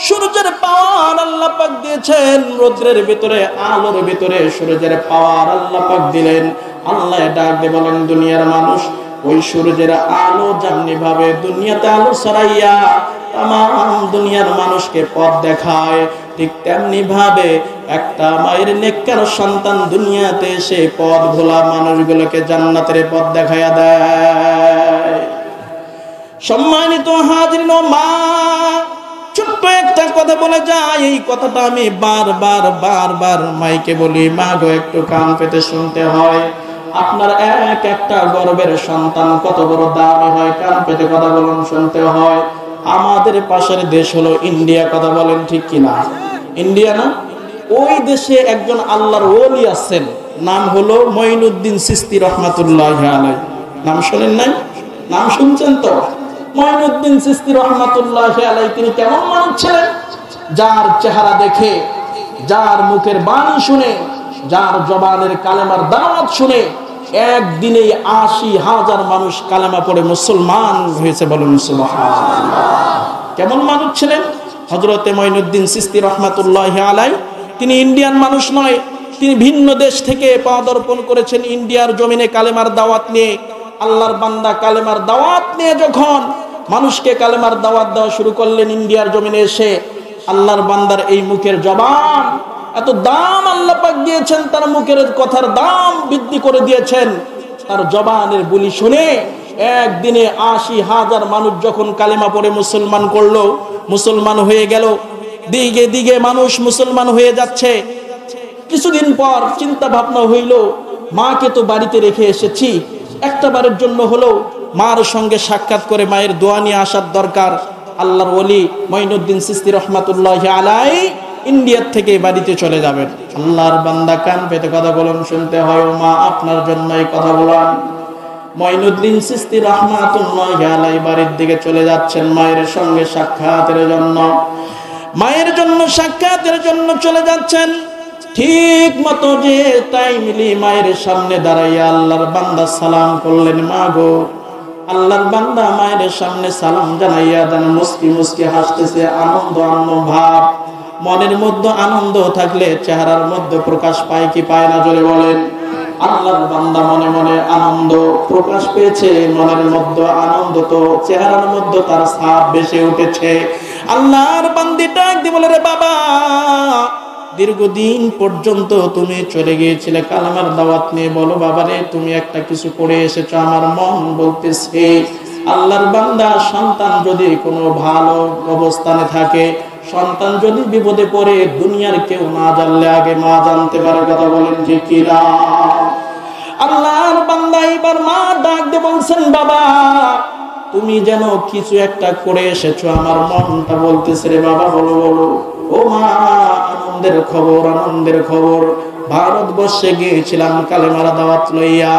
সূর্যের পাওয়ার আল্লাহ পাক দিয়েছেন, রৌদ্রের ভিতরে আলোর ভিতরে সূর্যের পাওয়ার আল্লাহ পাক দিলেন। আল্লাহ ডাক দিয়ে বলেন, দুনিয়ার মানুষ ওই সূর্যের আলো যেমনি ভাবে দুনিয়াতে আলো ছড়াইয়া তামাম দুনিয়ার মানুষকে পথ দেখায়, ঠিক তেমনি ভাবে একটা মায়ের নেককার সন্তান দুনিয়াতে এসে পথ ভোলা মানুষগুলোকে জান্নাতের পথ দেখাইয়া দেয়। সম্মানিত হাজিরিন ও মা, ছোট্ট একটা কথা বলে যায়, এই কথাটা আমি বারবার বারবার মাইকে বলি, মা গো একটু কান পেতে শুনতে হয়। আপনার এক একটা গর্বের সন্তান কত বড় দামি হয়, কান পেতে কথা বলুন, শুনতে হয়। আমাদের পাশের দেশ হলো ইন্ডিয়া, কথা বলেন ঠিক কিনা? ইন্ডিয়া না? ওই দেশে একজন আল্লাহর ওলি আছেন, নাম হলো মঈনুদ্দিন চিশতি রহমাতুল্লাহি আলাইহি। নাম শুনেন নাই? নাম শুনছেন তো? মঈনুদ্দিন চিশতি রহমাতুল্লাহি আলাইহি তিনি কেমন মানুষ ছিলেন? যার চেহারা দেখে, যার মুখের বাণী শুনে, যার জবানের কালেমার দাওয়াত শুনে একদিনে ৮০,০০০ মানুষ কালেমা পড়ে মুসলমান হয়েছে। বলুন সুবহানাল্লাহ। কেমন মানুষ ছিলেন হযরতে মঈনুদ্দিন চিশতি রহমাতুল্লাহি আলাইহি? তিনি ইন্ডিয়ান মানুষ নয়, তিনি ভিন্ন দেশ থেকে পদার্পণ করেছেন ইন্ডিয়ার জমিনে কালেমার দাওয়াত নিয়ে। আল্লাহর বান্দা কালেমার দাওয়াত নিয়ে যখন মানুষকে কালেমার দাওয়াত দেওয়া শুরু করলেন ইন্ডিয়ার জমিনে এসে, আল্লাহর বান্দার এই মুখের জবান এত দাম আল্লাহ পাক দিয়েছেন, তার মুখের কথার দাম বৃদ্ধি করে দিয়েছেন। তার জবানের বুলি শুনে একদিনে ৮০,০০০ মানুষ যখন কালেমা পড়ে মুসলমান করলো, মুসলমান হয়ে গেল, দিকে দিকে মানুষ মুসলমান হয়ে যাচ্ছে। কিছুদিন পর চিন্তা ভাবনা হইল, মাকে তো বাড়িতে রেখে এসেছি, একটা বারের জন্য হলো মার সঙ্গে সাক্ষাৎ করে মায়ের দোয়া নিয়ে আসার দরকার। আল্লাহর ওলি মঈনুদ্দিন চিশতি রহমাতুল্লাহি আলাইহি ইন্ডিয়ার থেকে বাড়িতে চলে যাবেন। আল্লাহর বান্দা কান পেতে কথা বলুন, শুনতে হয়। ও মা, আপনার জন্য এই কথা বলান। মঈনুদ্দিন চিশতি রাহমাতুল্লাহি আলাইহি বাড়ির দিকে চলে যাচ্ছেন মায়ের সঙ্গে সাক্ষাতের জন্য। মায়ের জন্য সাক্ষাতের জন্য চলে যাচ্ছেন। ঠিক মতো যে টাইমলি মায়ের সামনে দাঁড়াইয়া আল্লাহর বান্দা সালাম করলেন। মা গো, আল্লাহর বান্দা মায়ের সামনে সালাম জানাইয়া যেন মুস্কি মুস্কি হাসতেছে, আনন্দ আনন্দ ভাব। মনের মধ্যে আনন্দ থাকলে চেহারার মধ্যে প্রকাশ পায় কি পায় না? জোরে বলেন। আল্লাহর বান্দা মনে মনে আনন্দ প্রকাশ পেয়েছে, মনের মধ্যে আনন্দ, তো চেহারার মধ্যে তার ছাপ বেশি উঠেছে। আল্লাহর বান্দিটা একদিন বলে, রে বাবা, দীর্ঘদিন পর্যন্ত তুমি চলে গিয়েছিলে কালেমার দাওয়াত নিয়ে, বলো বাবারে তুমি একটা কিছু করে এসেছো, আমার মন বলতেছে। আল্লাহর বান্দা, সন্তান যদি কোনো ভালো অবস্থানে থাকে, সন্তান যদি বিপদে পড়ে, দুনিয়ার কেউ না জানলে আগে মা জানতে পারে। কথা বলেন ঠিক কিনা? আল্লাহর বান্দা এবার মা ডাক দিয়ে বলছেন, বাবা তুমি যেন কিছু একটা করে এসেছো, আমার মনটা বলতেছে রে বাবা, বলো বলো। ও মা, আনন্দের খবর, আনন্দের খবর। ভারতবর্ষে গিয়েছিলাম কালেমার দাওয়াত লইয়া,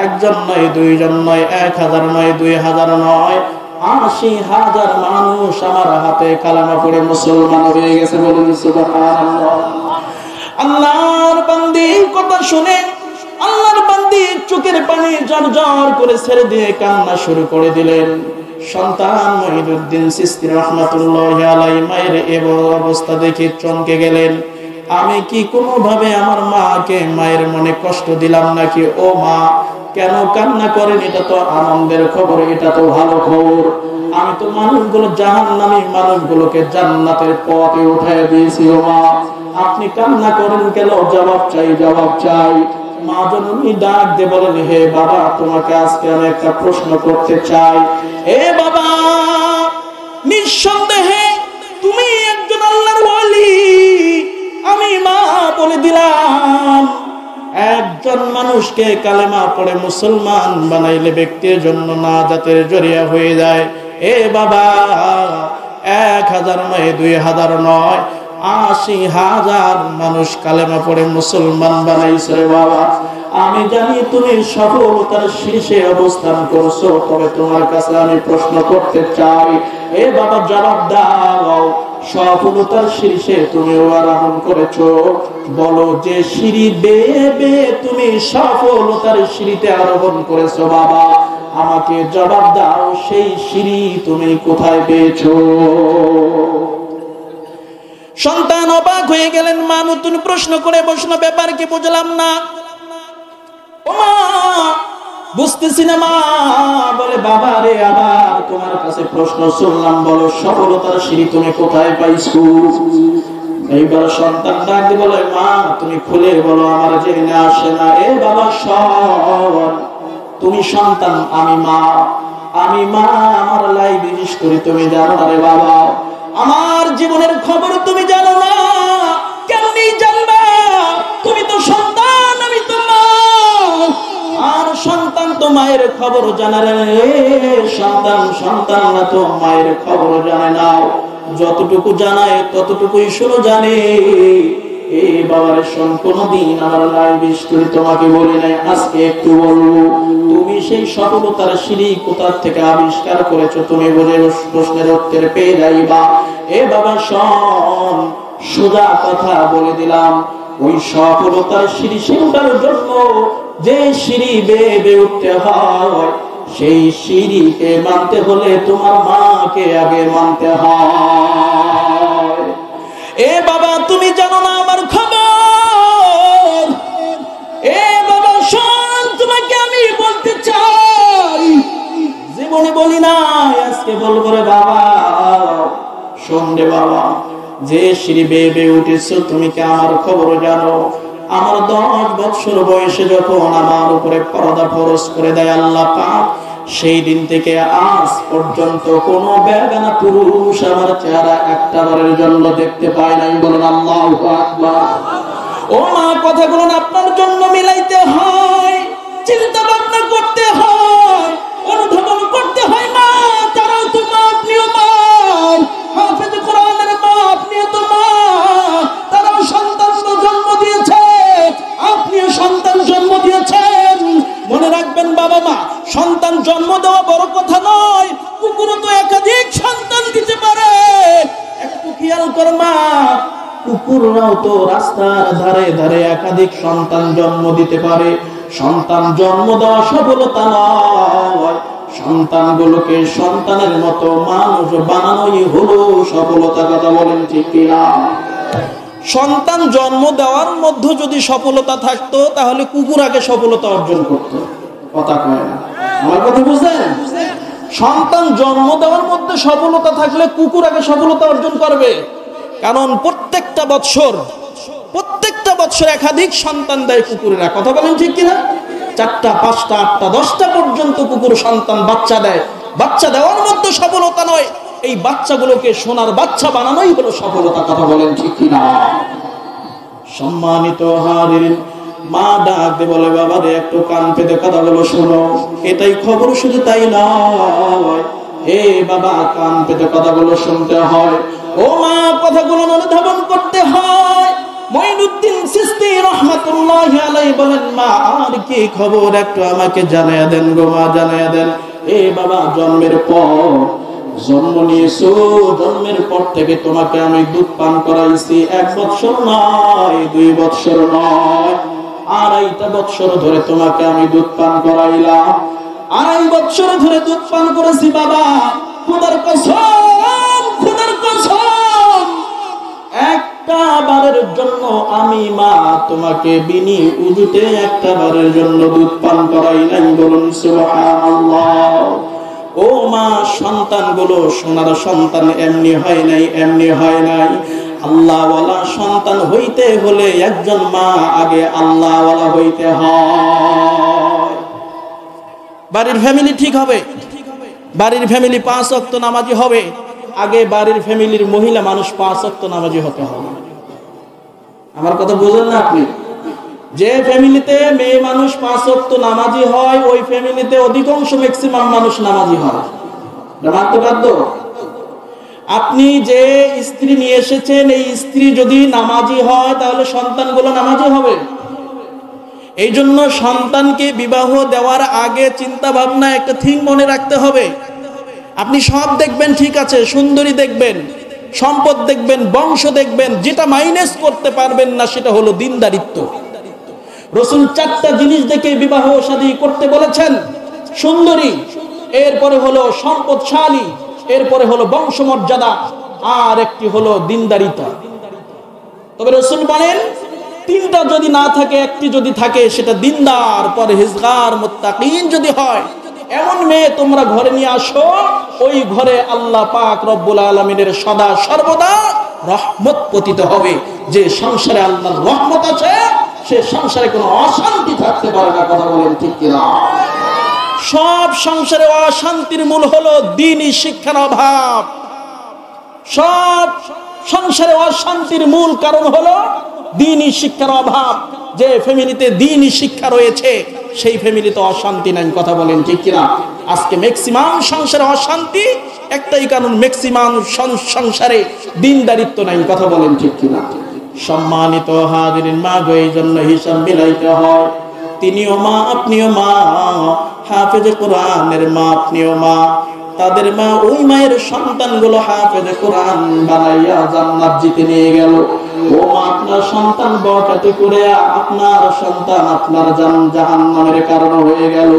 একজন নয়, দুইজন নয়, 1000 নয়, 2000 নয়, 80,000 মানুষ আমার হাতে কালেমা পড়ে মুসলমান হয়ে গেছে। বলুন সুবহানাল্লাহ। আল্লাহর বান্দি কথা শুনে আল্লাহর বান্দি চোখের পানি ঝরঝর করে ছেড়ে দিয়ে কান্না শুরু করে দিলেন। সন্তান মহিউদ্দিন চিশতি রাহমাতুল্লাহি আলাইহি মায়ের এই অবস্থা দেখে চমকে গেলেন। আমি কি কোনোভাবে আমার মাকে, মায়ের মনে কষ্ট দিলাম নাকি? ও মা, কেন কান্না করেন? এটা তো আনন্দের খবর, এটা তো ভালো খবর। আমি তো মানুষগুলো জাহান্নামী মানুষগুলোকে জান্নাতের পথে উঠায় দিয়েছি। ও মা, আপনি কান্না করেন কেন? জবাব চাই, জবাব চাই। মা জননী ডাক দিয়ে বলেন, হে বাবা, তোমাকে আজকে আমি একটা প্রশ্ন করতে চাই। এ বাবা, নিঃসন্দেহে তুমি একজন আল্লাহর ওয়ালি। আমি মা বলে দিলাম, একজন মানুষকে কালেমা পড়ে মুসলমান বানাইলে ব্যক্তির জন্য নাজাতের জরিয়া হয়ে যায়। এ বাবা, 1000 নয়, 2000 নয়, 80,000 মানুষ কালেমা পড়ে মুসলমান বানাইছে রে বাবা। আমি জানি তুমি সফলতার শীর্ষে অবস্থান করছো, তবে তোমার কাছে আমি প্রশ্ন করতে চাই। এ বাবা, জবাব দাও, সফলতার শীর্ষে তুমি আরোহণ করেছো, বলো যে সিঁড়ি বেয়ে বেয়ে তুমি সফলতার সিঁড়িতে আরোহণ করেছো বাবা, আমাকে জবাব দাও, সেই সিঁড়ি তুমি কোথায় পেয়েছো? সন্তান অবাক হয়ে গেলেন। মা নতুন প্রশ্ন করে বসলো, ব্যাপার কি বুঝলাম না। ও মা, বুঝতেছি না মা। বলে, বাবা রে, আবার তোমার কাছে প্রশ্ন শুনলাম, বলো সফলতার সিঁড়ি তুমি কোথায় পাইছো? এইবার সন্তান ডাক দিয়ে বলে, মা তুমি খুলে বলো, আমার জেনে আসে না। এ বাবা শোন, তুমি সন্তান, আমি মা। আমি মা, আমার লাইফ হিস্টরি তুমি জানো না রে বাবা। আমার জীবনের খবর তুমি জানো না। কেমনি জানবা? তুমি তো সন্তান, আমি তো মা। আর সন্তান তো মায়ের খবর জানে রে। সন্তান সন্তানরা তো মায়ের খবর জানে না। যতটুকু জানায় ততটুকুই শুনো জানে। এই বাবার কোনদিন আমার লাইফ হিস্টরি তোমাকে বলি নাই, আজকে একটু বলবো। তুমি সেই সফলতার সিঁড়ি কোথা থেকে আবিষ্কার করেছো, তুমি বলে প্রশ্নের উত্তর পেয়ে যাইবা। এ বাবা শোন, সোজা কথা বলে দিলাম, ওই সফলতার সিঁড়ি ওঠার জন্য যে সিঁড়ি বেয়ে বেয়ে উঠতে হয়, সেই সিঁড়িকে মানতে হলে তোমার মাকে আগে মানতে হয়। এ বাবা, তুমি জানো না আমার খবর। এ বাবা শোন, তোমাকে আমি বলতে চাই, জীবনে বলি নাই, আজকে বলবো রে বাবা। শোন রে বাবা, যে সিঁড়ি বেয়ে বেয়ে উঠেছো, তুমি কি আমার খবর জানো? আমার 10 বছর বয়সে যখন আমার উপরে পর্দা ফরজ করে দেয় আল্লাহ পাক, সেই দিন থেকে আজ পর্যন্ত কোন বেগানা পুরুষ আমার চেহারা একটা বারের জন্য দেখতে পায় নাই। বলুন আল্লাহু আকবার। ও মা, কথাগুলো আপনার জন্য মিলাইতে হয়, চিন্তা ভাবনা করতে হয়, অনুধাবন করতে হয়। মা, তারাও তো মা, আপনিও মা। হাফেজ কোরআনের মা, আপনিও তো মা। তারাও সন্তান জন্ম দিয়েছে, আপনিও সন্তান জন্ম দিয়েছেন। মনে রাখবেন বাবা, মা সন্তান জন্ম দেওয়া বড় কথা নয়, কুকুরও তো একাধিক সন্তান দিতে পারে। একটু খেয়াল কর মা, কুকুররাও তো রাস্তার ধারে ধারে একাধিক সন্তান জন্ম দিতে পারে। সন্তান জন্ম দেওয়া সফলতা নয়, সন্তানগুলোকে সন্তানের মতো মানুষ বানানোই হলো সফলতা। কথা বলেন ঠিক কিনা? সন্তান জন্ম দেওয়ার মধ্যে যদি সফলতা থাকতো, তাহলে কুকুর আগে সফলতা অর্জন করতো। কথা কয় না, আমার কথা বুঝলেন? সন্তান জন্ম দেওয়ার মধ্যে সফলতা থাকলে কুকুর আগে সফলতা অর্জন করবে। কারণ প্রত্যেকটা বৎসর একাধিক সন্তান দেয় কুকুরেরা। কথা বলেন ঠিক কিনা? 4টা, 5টা, 8টা, 10টা পর্যন্ত কুকুর সন্তান বাচ্চা দেয়। বাচ্চা দেওয়ার মধ্যে সফলতা নয়, এই বাচ্চাগুলোকে সোনার বাচ্চা বানানোই হলো সফলতা। কথা বলেন ঠিক কিনা? সম্মানিত হাজিরিন, মা ডাক দিয়ে বলে, বাবা রে একটু কান পেতে কথাগুলো শোনো। এটাই খবর, শুধু তাই নয়, হে বাবা কান পেতে কথাগুলো শুনতে হয়। ও মা, কথাগুলো অনুধাবন করতে হয়। মঈনুদ্দিন চিশতি রাহমাতুল্লাহি আলাইহি বলেন, মা আর কি খবর একটু আমাকে জানায়া দেন গো মা, জানায়া দেন। এ বাবা, জন্মের পর জন্ম নিয়েছো, জন্মের পর থেকে তোমাকে আমি দুধ পান করাইছি। 1 বৎসর নয়, 2 বৎসর নয়, 2.5 বৎসর ধরে তোমাকে আমি দুধ পান করাইলাম। 2.5 বৎসর ধরে দুধ পান করেছি বাবা। খোদার কসম, খোদার কসম, একটা বারের জন্য আমি মা তোমাকে বিনি উজুতে একটা বারের জন্য দুধ পান করাই নাই। বলুন সুবহানাল্লাহ। ও মা, সন্তানগুলো সোনার সন্তান এমনি হয় নাই, এমনি হয় নাই। আল্লাহওয়ালা সন্তান হইতে হলে একজন মা আগে আল্লাহওয়ালা হইতে হয়। বাড়ির ফ্যামিলি ঠিক হবে, বাড়ির ফ্যামিলি 5 ওয়াক্ত নামাজি হবে। আগে বাড়ির ফ্যামিলির মহিলা মানুষ 5 ওয়াক্ত নামাজি হতে হবে। আমার কথা বুঝলেন না আপনি? যে ফ্যামিলিতে মেয়ে মানুষ 5 ওয়াক্ত নামাজি হয়, ওই ফ্যামিলিতে অধিকাংশ ম্যাক্সিমাম মানুষ নামাজি হয়। মানতে বাধ্য। আপনি যে স্ত্রী নিয়ে এসেছেন, এই স্ত্রী যদি নামাজি হয় তাহলে সন্তানগুলো নামাজি হবে। এই জন্য সন্তানকে বিবাহ দেওয়ার আগে চিন্তা ভাবনা একটা থিং মনে রাখতে হবে। আপনি সব দেখবেন ঠিক আছে, সুন্দরী দেখবেন, সম্পদ দেখবেন, বংশ দেখবেন, যেটা মাইনাস করতে পারবেন না সেটা হলো দিনদারিত্ব। রাসূল 4টা জিনিস দেখে বিবাহ শাদী করতে বলেছেন। সুন্দরী, এরপরে হলো সম্পদশালী, এরপরে হলো বংশমর্যাদা, আর একটি হলো দিনদারিতা। তবে রাসূল বলেন 3টা যদি না থাকে, একটি যদি থাকে সেটা দিনদার, পরহেজগার, মুত্তাকিন যদি হয়, এমন মেয়ে তোমরা ঘরে নিয়ে আসো, ওই ঘরে আল্লাহ পাক রব্বুল আলামিনের সদা সর্বদা রহমত পতিত হবে। যে সংসারে আল্লাহর রহমত আছে, সে সংসারে কোনো অশান্তি থাকতে পারে না। কথা বলেন ঠিক কিনা? সব সংসারে অশান্তির মূল হলো দ্বীনি শিক্ষার অভাব। সব সংসারে অশান্তির মূল কারণ হলো দ্বীনি শিক্ষার অভাব। যে ফ্যামিলিতে দ্বীনি শিক্ষা রয়েছে সেই ফ্যামিলিতে অশান্তি নাই। কথা বলেন ঠিক কিনা? আজকে ম্যাক্সিমাম সংসারে অশান্তি, একটাই কারণ, ম্যাক্সিমাম সংসারে দ্বীনদারিত্ব নাই। কথা বলেন ঠিক কিনা? সম্মানিত হাজিরিন, মা গো, এই জন্য হিসাব মিলাইতে হয়। তিনিও মা, আপনিও মা, হাফেজে কোরআনের মা, আপনিও মা। তাদের মা, ওই মায়ের সন্তানগুলো হাফেজে কোরআন বানাইয়া জান্নাত জিতে নিয়ে গেল। ও মা, আপনার সন্তান বড়টাতে করে আপনার সন্তান আপনার জাহান্নামের কারণ হয়ে গেল।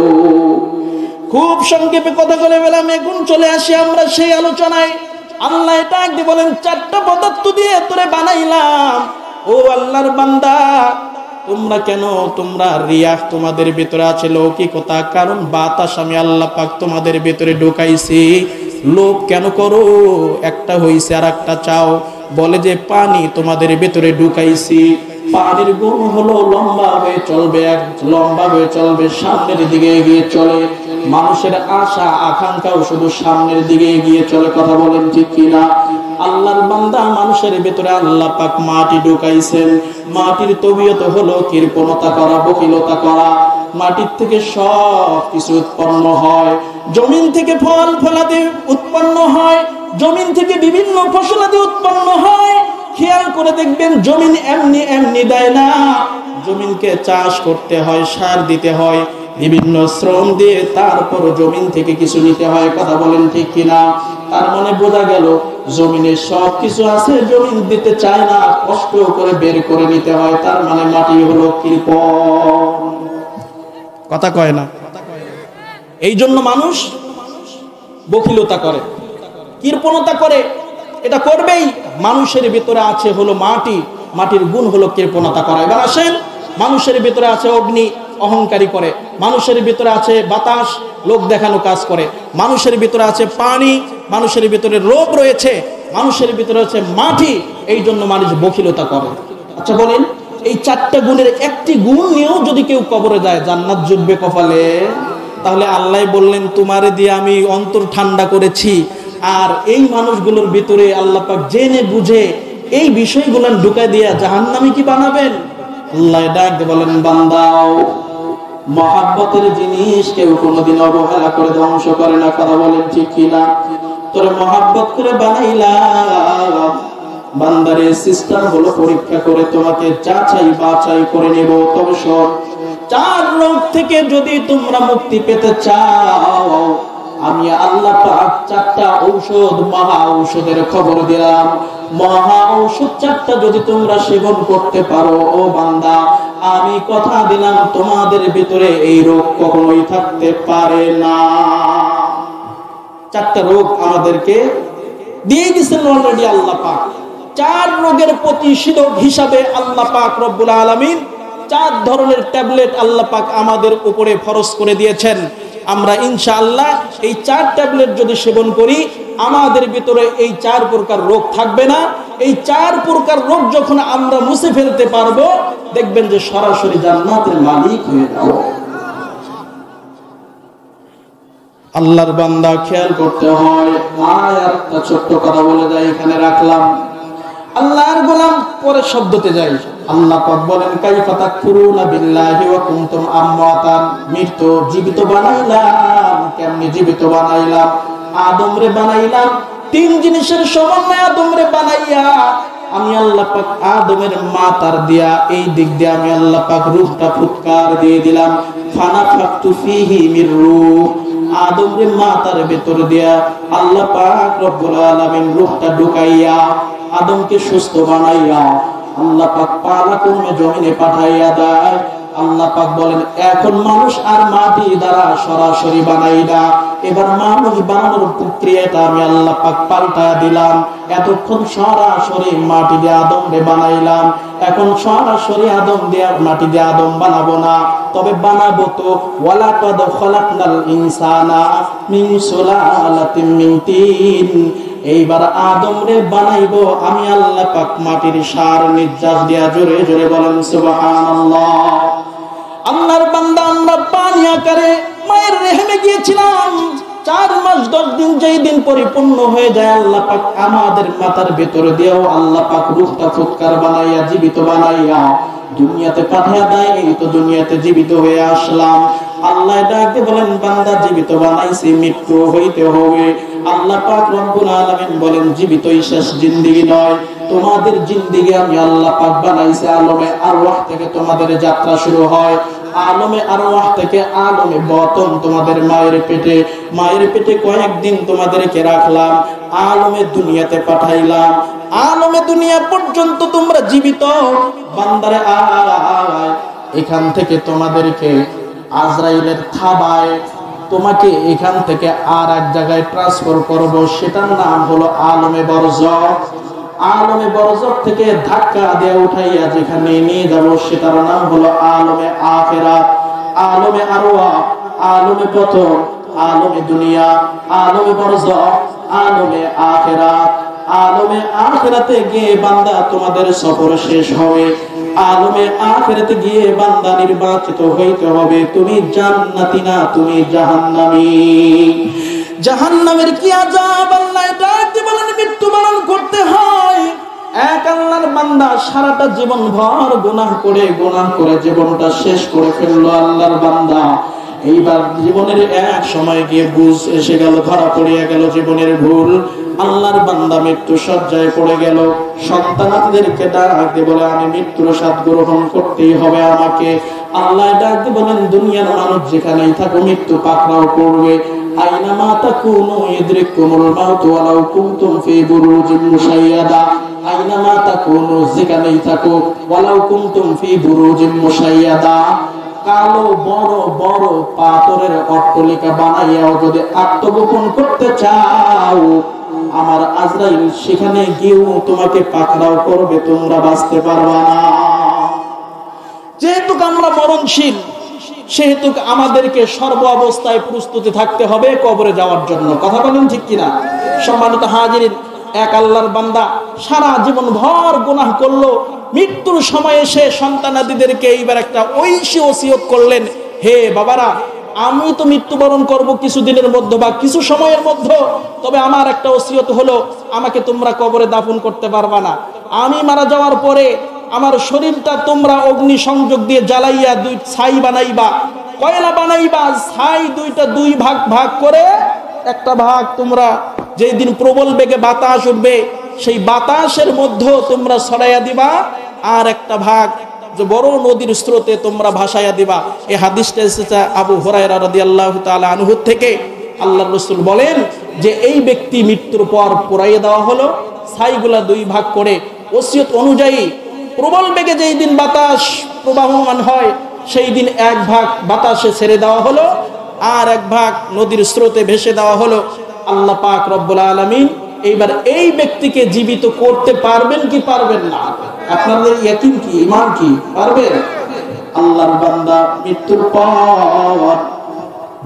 খুব সংক্ষেপে কথা বলে গেলাম, এখন চলে আসি আমরা সেই আলোচনায়। আল্লাহ এটা একদিন বলেন, 4টা পদার্থ দিয়ে তোরে বানাইলাম। ও আল্লাহর বান্দা, তোমরা কেন, তোমরা রিয়াহ তোমাদের ভিতরে আছে, লৌকিকতা, কারণ বাতাস আমি আল্লাহ পাক তোমাদের ভিতরে ঢুকাইছি। লোভ কেন করো? একটা হইছে আর একটা চাও। বলে যে পানি তোমাদের ভিতরে ঢুকাইছি। পানির গুণ হলো লম্বা হয়ে চলবে, লম্বা হয়ে চলবে, সামনের দিকে এগিয়ে চলে। মানুষের আশা আকাঙ্ক্ষাও শুধু সামনের দিকে এগিয়ে চলে। কথা বলেন ঠিক কিনা? আল্লাহর বান্দা, মানুষের ভিতরে আল্লাহ পাক মাটি ঢুকাইছেন। মাটির তবিয়ত হলো কৃপণতা করা, বকিলতা করা। মাটির থেকে সব কিছু উৎপন্ন হয়। জমিন থেকে ফল ফলাদি উৎপন্ন হয়, জমিন থেকে বিভিন্ন ফসলাদি উৎপন্ন হয়। খেয়াল করে দেখবেন, জমিন এমনি এমনি দেয় না। জমিনকে চাষ করতে হয়, সার দিতে হয়, বিভিন্ন শ্রম দিয়ে তারপর জমিন থেকে কিছু নিতে হয়। কথা বলেন ঠিক কিনা? তার মানে বোঝা গেল, জমিনে সব কিছু আছে, জমিন দিতে চায় না, কষ্ট করে বের করে নিতে হয়। তার মানে মাটি হলো কৃপণ। কথা কয় না? এই জন্য মানুষ বকিলতা করে, কৃপণতা করে। এটা করবেই। মানুষের ভিতরে আছে হলো মাটি, মাটির গুণ হলো কৃপণতা করা। এবার আসেন, মানুষের ভিতরে আছে অগ্নি, অহংকারী করে। মানুষের ভিতরে আছে বাতাস, লোক দেখানো কাজ করে। মানুষের ভিতরে আছে পানি, মানুষের ভিতরে রোগ রয়েছে। মানুষের ভিতরে আছে মাটি, এই জন্য মানুষ বকিলতা করে। আচ্ছা বলেন, এই 4টা গুণের একটি গুণ নিয়েও যদি কেউ কবরে যায়, জান্নাত জুটবে কপালে? তাহলে আল্লাহ বললেন, তোমারে দিয়ে আমি অন্তর ঠান্ডা করেছি। আর এই মানুষগুলোর ভিতরে আল্লাহ পাক জেনে বুঝে এই বিষয়গুলো ঢুকাই দিয়া জাহান্নামী কি বানাবেন? আল্লাহ ডাক বলেন বান্দাও, মহাব্বতের জিনিস কেউ কোনোদিন অবহেলা করে ধ্বংস করে না। কথা বলেন ঠিক কিনা? তোরে মহাব্বত করে বানাইলাম বান্দারে, সিস্টেম হলো পরীক্ষা করে তোমাকে যাচাই বাছাই করে নেব। তবে শোন, 4 রোগ থেকে যদি তোমরা মুক্তি পেতে চাও, আমি আল্লাহ পাক 4টা ঔষধ, মহা ঔষধের খবর দিলাম। মহা ঔষধ 4টা যদি তোমরা সেবন করতে পারো ও বান্দা, আমি কথা দিলাম তোমাদের ভিতরে এই রোগ কখনোই থাকতে পারে না। 4টা রোগ আমাদেরকে দিয়ে দিয়েছেন অলরেডি আল্লাহ পাক। 4 রোগের প্রতিষেধক হিসাবে আল্লাহ পাক রব্বুল আলামিন 4 ধরনের ট্যাবলেট আল্লাহ পাক আমাদের উপরে ফরজ করে দিয়েছেন। আমরা ইনশাআল্লাহ এই 4 ট্যাবলেট যদি সেবন করি, আমাদের ভিতরে এই 4 প্রকার রোগ থাকবে না। এই 4 প্রকার রোগ যখন আমরা মুছে ফেলতে পারবো, দেখবেন যে সরাসরি জান্নাতের মালিক হয়ে যাব। আল্লাহর বান্দা খেয়াল করতে হয়। একটা ছোট্ট কথা বলে যাই, এখানে রাখলাম। আল্লাহর গোলাম পরে শব্দতে যাই। আল্লাহ পাক বলেন কাইফা তাকফুরুনা বিল্লাহি ওয়া কুনতুম আমওয়াতান, মৃত্যু জীবিত বানাইলাম। কেমনে জীবিত বানাইলাম? আদমরে বানাইলাম 3 জিনিসের সমন্বয়ে আদমরে বানাইয়া আমি আল্লাহ পাক আদমের মাথার দিয়া এই দিক দিয়ে আমি আল্লাহ পাক রূহটা ফুৎকার দিয়ে দিলাম। ফানাফাকতু ফীহি মির রূহ, আদমের মাথার ভেতর দিয়া আল্লাহ পাক রব্বুল আলামিন রূহটা ঢুকাইয়া আদমকে সুস্থ বানাইয়া আল্লাহ পাক পালা কমে জমিনে পাঠাইয়া দেয়। আল্লাহ পাক বলেন এখন মানুষ আর মাটি দ্বারা সরাসরি বানাই না, এবার মানুষ বানানোর প্রক্রিয়াটা আমি আল্লাহ পাক পাল্টা দিলাম। এতক্ষণ সরাসরি মাটি দিয়ে আদমরে বানাইলাম, এখন সরাসরি আদম দিয়ে মাটি দিয়ে আদম বানাবো না, তবে বানাবো তো ওয়ালাকাদ খালাকনাল ইনসানা মিন সুলালাতিন মিন তিন। এইবার আদমরে বানাইবো আমি আল্লাহ পাক মাটির সার নির্যাস দিয়া। জোরে জোরে বলেন সুবহানাল্লাহ। আল্লাহর বান্দা, আমরা পানি আকারে মায়ের রেহেমে গিয়েছিলাম। 4 মাস 10 দিন যেই দিন পরিপূর্ণ হয়ে যায়, আল্লাহ পাক আমাদের মাথার ভেতরে দিয়েও আল্লাহ পাক রূহটা ফুৎকার বানাইয়া জীবিত বানাইয়া দুনিয়াতে পাঠিয়ে দেয়। এই তো দুনিয়াতে জীবিত হয়ে আসলাম। আল্লাহ ডাকতে বলেন বান্দা জীবিত বানাইছি, মৃত্যু হইতে হবে। আল্লাহ পাক রব্বুল আলামিন বলেন জীবিতই শেষ জিন্দেগি নয়, তোমাদের জিন্দেগি আমি আল্লাহ পাক বানাইছি আলমে আরওয়াহ থেকে তোমাদের যাত্রা শুরু হয়। আলমে আরওয়াহ থেকে আলমে বতন তোমাদের মায়ের পেটে কয়েকদিন তোমাদেরকে রাখলাম, আলমে দুনিয়াতে পাঠাইলাম। আলমে দুনিয়া পর্যন্ত তোমরা জীবিত। বান্দারে আয়, এখান থেকে তোমাদেরকে আজরাইলের থাবায় তোমাকে এখান থেকে আর এক জায়গায় ট্রান্সফার করব, সেটার নাম হলো আলমে বরজখ। আলমে বরজখ থেকে ধাক্কা দিয়ে উঠাইয়া যেখানে নিয়ে যাব, সেটার নাম হলো আলমে আখিরাত। আলমে আরওয়াহ, আলমে বতন, আলমে দুনিয়া, আলমে বরজখ, আলমে আখিরাত। আলমে আখিরাতে গিয়ে বান্দা তোমাদের সফর শেষ হবে। আলমে আখিরাতে গিয়ে বান্দা নির্বাচিত হইতে হবে। তুমি জান্নাতি না, তুমি জাহান্নামী। জাহান্নামের কি আযাব আল্লাহ ডাক দিয়ে বলেন মৃত্যুবরণ করতে হয়। এক আল্লাহর বান্দা সারাটা জীবন ভর গুনাহ করে জীবনটা শেষ করে ফেললো আল্লাহর বান্দা। এইবার জীবনের এক সময় গিয়ে বুঝ এসে গেল, ধরা পড়িয়া গেল জীবনের ভুল। আল্লাহর বান্দা মৃত্যু সজ্জায় পড়ে গেল। সন্তানদেরকে ডাক দিয়ে বলে আমি মৃত্যুর স্বাদ গ্রহণ করতেই হবে আমাকে। আল্লাহ ডাক দিয়ে বলেন দুনিয়ার মানুষ যেখানেই থাকো মৃত্যু পাকড়াও করবে। আইনামা তাকুনু ইদরিকুমুল মাউত ওয়ালাউ কুনতুম ফি বুরুজিন মুশাইয়াদা। আইনামা তাকুনু যেখানেই থাকো ওয়ালাউ কুনতুম ফি বুরুজিন মুশাইয়াদা। কালো বড় বড় পাথরের অট্টালিকা বানাইয়াও যদি আত্মগোপন করতে চাও, আমার আজরাইল সেখানে গিয়েও তোমাকে পাকড়াও করবে, তোমরা বাঁচতে পারবা না। যেহেতু আমরা মরণশীল, সেহেতু আমাদেরকে সর্ব অবস্থায় প্রস্তুতি থাকতে হবে কবরে যাওয়ার জন্য। কথা বলেন ঠিক কিনা? সম্মানিত হাজিরিন, এক আল্লাহর বান্দা সারা জীবন ভর গুনাহ করলো, মৃত্যুর সময় এসে সন্তানাদিদেরকে এইবার একটা ঐশী ওসিয়ত করলেন, হে বাবারা, আমি তো মৃত্যুবরণ করব কিছুদিনের মধ্যে বা কিছু সময়ের মধ্যে, তবে আমার একটা ওসিয়ত হলো আমাকে তোমরা কবরে দাফন করতে পারবা না। আমি মারা যাওয়ার পরে আমার শরীরটা তোমরা অগ্নি সংযোগ দিয়ে জ্বালাইয়া দুই ছাই বানাইবা, কয়লা বানাইবা, ছাই দুইটা দুই ভাগ ভাগ করে একটা ভাগ তোমরা যেই দিন প্রবল বেগে বাতাস উঠবে সেই বাতাসের মধ্যে তোমরা ছড়াইয়া দিবা, আর একটা ভাগ যে বড় নদীর স্রোতে তোমরা ভাসাইয়া দিবা। এই হাদিসটা এসেছে আবু হুরায়রা রাদিয়াল্লাহু তাআলা আনহু থেকে। আল্লাহর রাসূল বলেন যে এই ব্যক্তি মৃত্যুর পর পোড়াইয়া দেওয়া হলো, ছাইগুলা দুই ভাগ করে ওসিয়ত অনুযায়ী প্রবল বেগে যেই দিন বাতাস প্রবাহমান হয় সেই দিন এক ভাগ বাতাসে ছেড়ে দেওয়া হলো, আর এক ভাগ নদীর স্রোতে ভেসে দেওয়া হলো। আল্লাহ পাক রব্বুল আলামিন এইবার এই ব্যক্তিকে জীবিত করতে পারবেন কি পারবেন না? আপনাদের ইয়াকিন কি, ঈমান কি, পারবেন? আল্লাহর বান্দা মৃত্যুর পর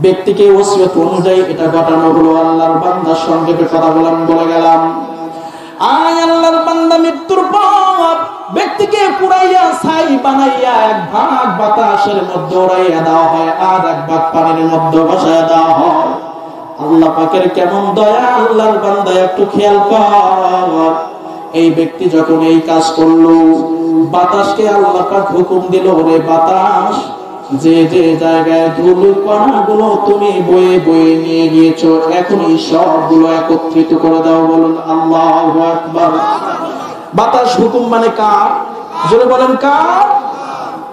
ব্যক্তিকে ওসিয়ত অনুযায়ী এটা ঘটানো হলো। আল্লাহর বান্দার সঙ্গে কথা বলে গেলাম। আল্লাহর বান্দা মৃত্যুর পর ব্যক্তিকে পুরাইয়া ছাই বানাইয়া এক ভাগ বাতাসের মধ্যে উড়াইয়া দেওয়া হয়, আর এক ভাগ পানির মধ্যে ভাসাইয়া দেওয়া হয়। আল্লাহ পাকের কেমন দয়া! আল্লাহর বান্দা একটু খেয়াল কর। এই ব্যক্তি যখন এই কাজ করলো, বাতাসকে আল্লাহ পাক হুকুম দিল, ওরে বাতাস, যে যে জায়গায় ধুলো কণাগুলো তুমি বয়ে বয়ে নিয়ে গিয়েছো এখন এই সবগুলো একত্রিত করে দাও। বলুন আল্লাহু আকবার। বাতাস হুকুম মানে কার? জোরে বলেন কার?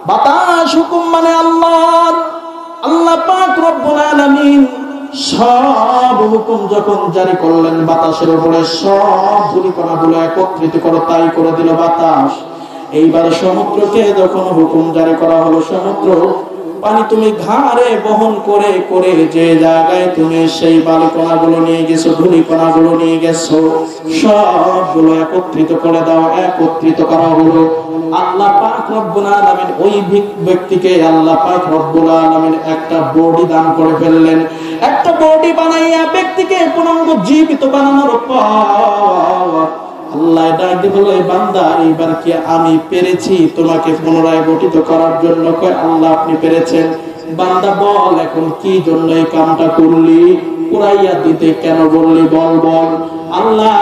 বাতাস হুকুম মানে আল্লাহর। আল্লাহ পাক রব্বুল আলামিন সব হুকুম যখন জারি করলেন বাতাসের উপরে, সব ধূলিকণাগুলো একত্রিত করে তাই করে দিল বাতাস। এইবার সমুদ্রকে যখন হুকুম জারি করা হলো, সমুদ্র পানি তুমি ঘাড়ে বহন করে করে যে জায়গায় তুমি সেই বালিকণাগুলো নিয়ে গেছো, ধূলিকণাগুলো নিয়ে গেছো, সবগুলো একত্রিত করে দাও। একত্রিত করা হলো। আল্লাহ পাক রব্বুল আলামিন ওই ব্যক্তিকে আল্লাহ পাক রব্বুল আলামিন একটা বডি দান করে ফেললেন। একটা বডি বানাইয়া ব্যক্তিকে পূর্ণাঙ্গ জীবিত বানানোর পর আল্লাহ ডাকে বলে, বান্দা এইবার কি আমি পেরেছি তোমাকে পুনরায় গঠিত করার জন্য? কয় আল্লাহ আপনি পেরেছেন। বান্দা বল এখন কি জন্য এই কামটা করলি, পুরাইয়া দিতে কেন বললি, বল বল। আল্লাহ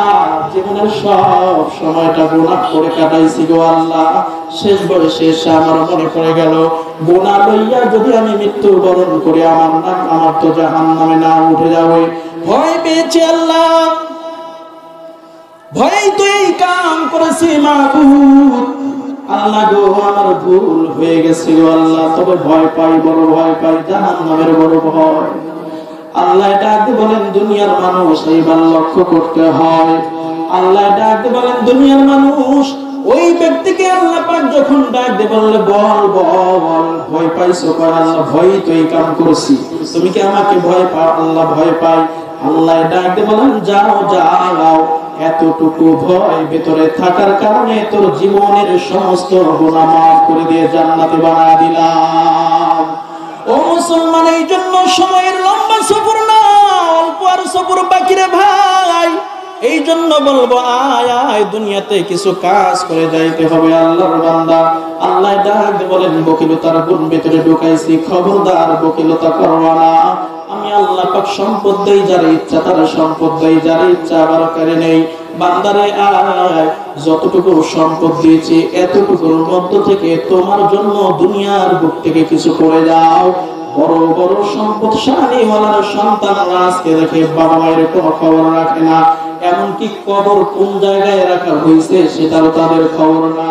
জীবনের সব সময়টা গুনাহ করে কাটাইছি গো আল্লাহ, শেষ বয়সে এসে আমার মনে পড়ে গেল গুনাহ লইয়া যদি আমি মৃত্যুবরণ করি আমার তো জাহান্নামে নাম উঠে যাবে। ভয় পেয়েছি আল্লাহ, ভয় তো এই কাম করেছি মাবুদ। আল্লাহ গো আমার ভুল হয়ে গেছে গো আল্লাহ, তবে ভয় পাই, বড় ভয় পাই, জাহান্নামের বড় ভয়। আল্লাহ ডাক বলেন দুনিয়ার মানুষ এইবার লক্ষ্য করতে হয়। আল্লাহ ডাক বলেন দুনিয়ার মানুষ, ওই ব্যক্তিকে আল্লাহ পাক যখন ডাক দিয়ে বললে বল বল, ভয় পাইছো? কয় আল্লাহ ভয় তো এই কাম করেছি, তুমি কি আমাকে ভয় পাও? আল্লাহ ভয় পাই। আল্লাহ ডাক দিয়ে বলেন যাও যাও, এতটুকু ভয় ভেতরে থাকার কারণে তোর জীবনের সমস্ত গুনাহ মাফ করে দিয়ে জান্নাতে বানিয়ে দিলাম। ও মুসলমান, এই জন্য সময়ের লম্বা সফর না, অল্প আর সফর বাকি রে ভাই। এই জন্য বলবো আয় আয় দুনিয়াতে কিছু কাজ করে যাইতে হবে। আল্লাহর বান্দা আল্লাহ ডাক বলেন বকিলতার গুণ ভিতরে ঢুকাইছি, খবরদার বকিলতা করবা না। আমি আল্লাহ পাক সম্পদ দেই যার ইচ্ছা, তার সম্পদ দেই যার ইচ্ছা, আবার করে নেই। বান্দারে আয়, যতটুকু সম্পদ দিয়েছি এতটুকুর মধ্য থেকে তোমার জন্য দুনিয়ার বুক থেকে কিছু করে যাও। বড় বড় সম্পদশালী ওয়ালার সন্তানরা আজকে দেখে বাবা মায়ের কোনো খবর রাখে না, এমনকি কবর কোন জায়গায় রাখা হয়েছে সেটাও তাদের খবর না।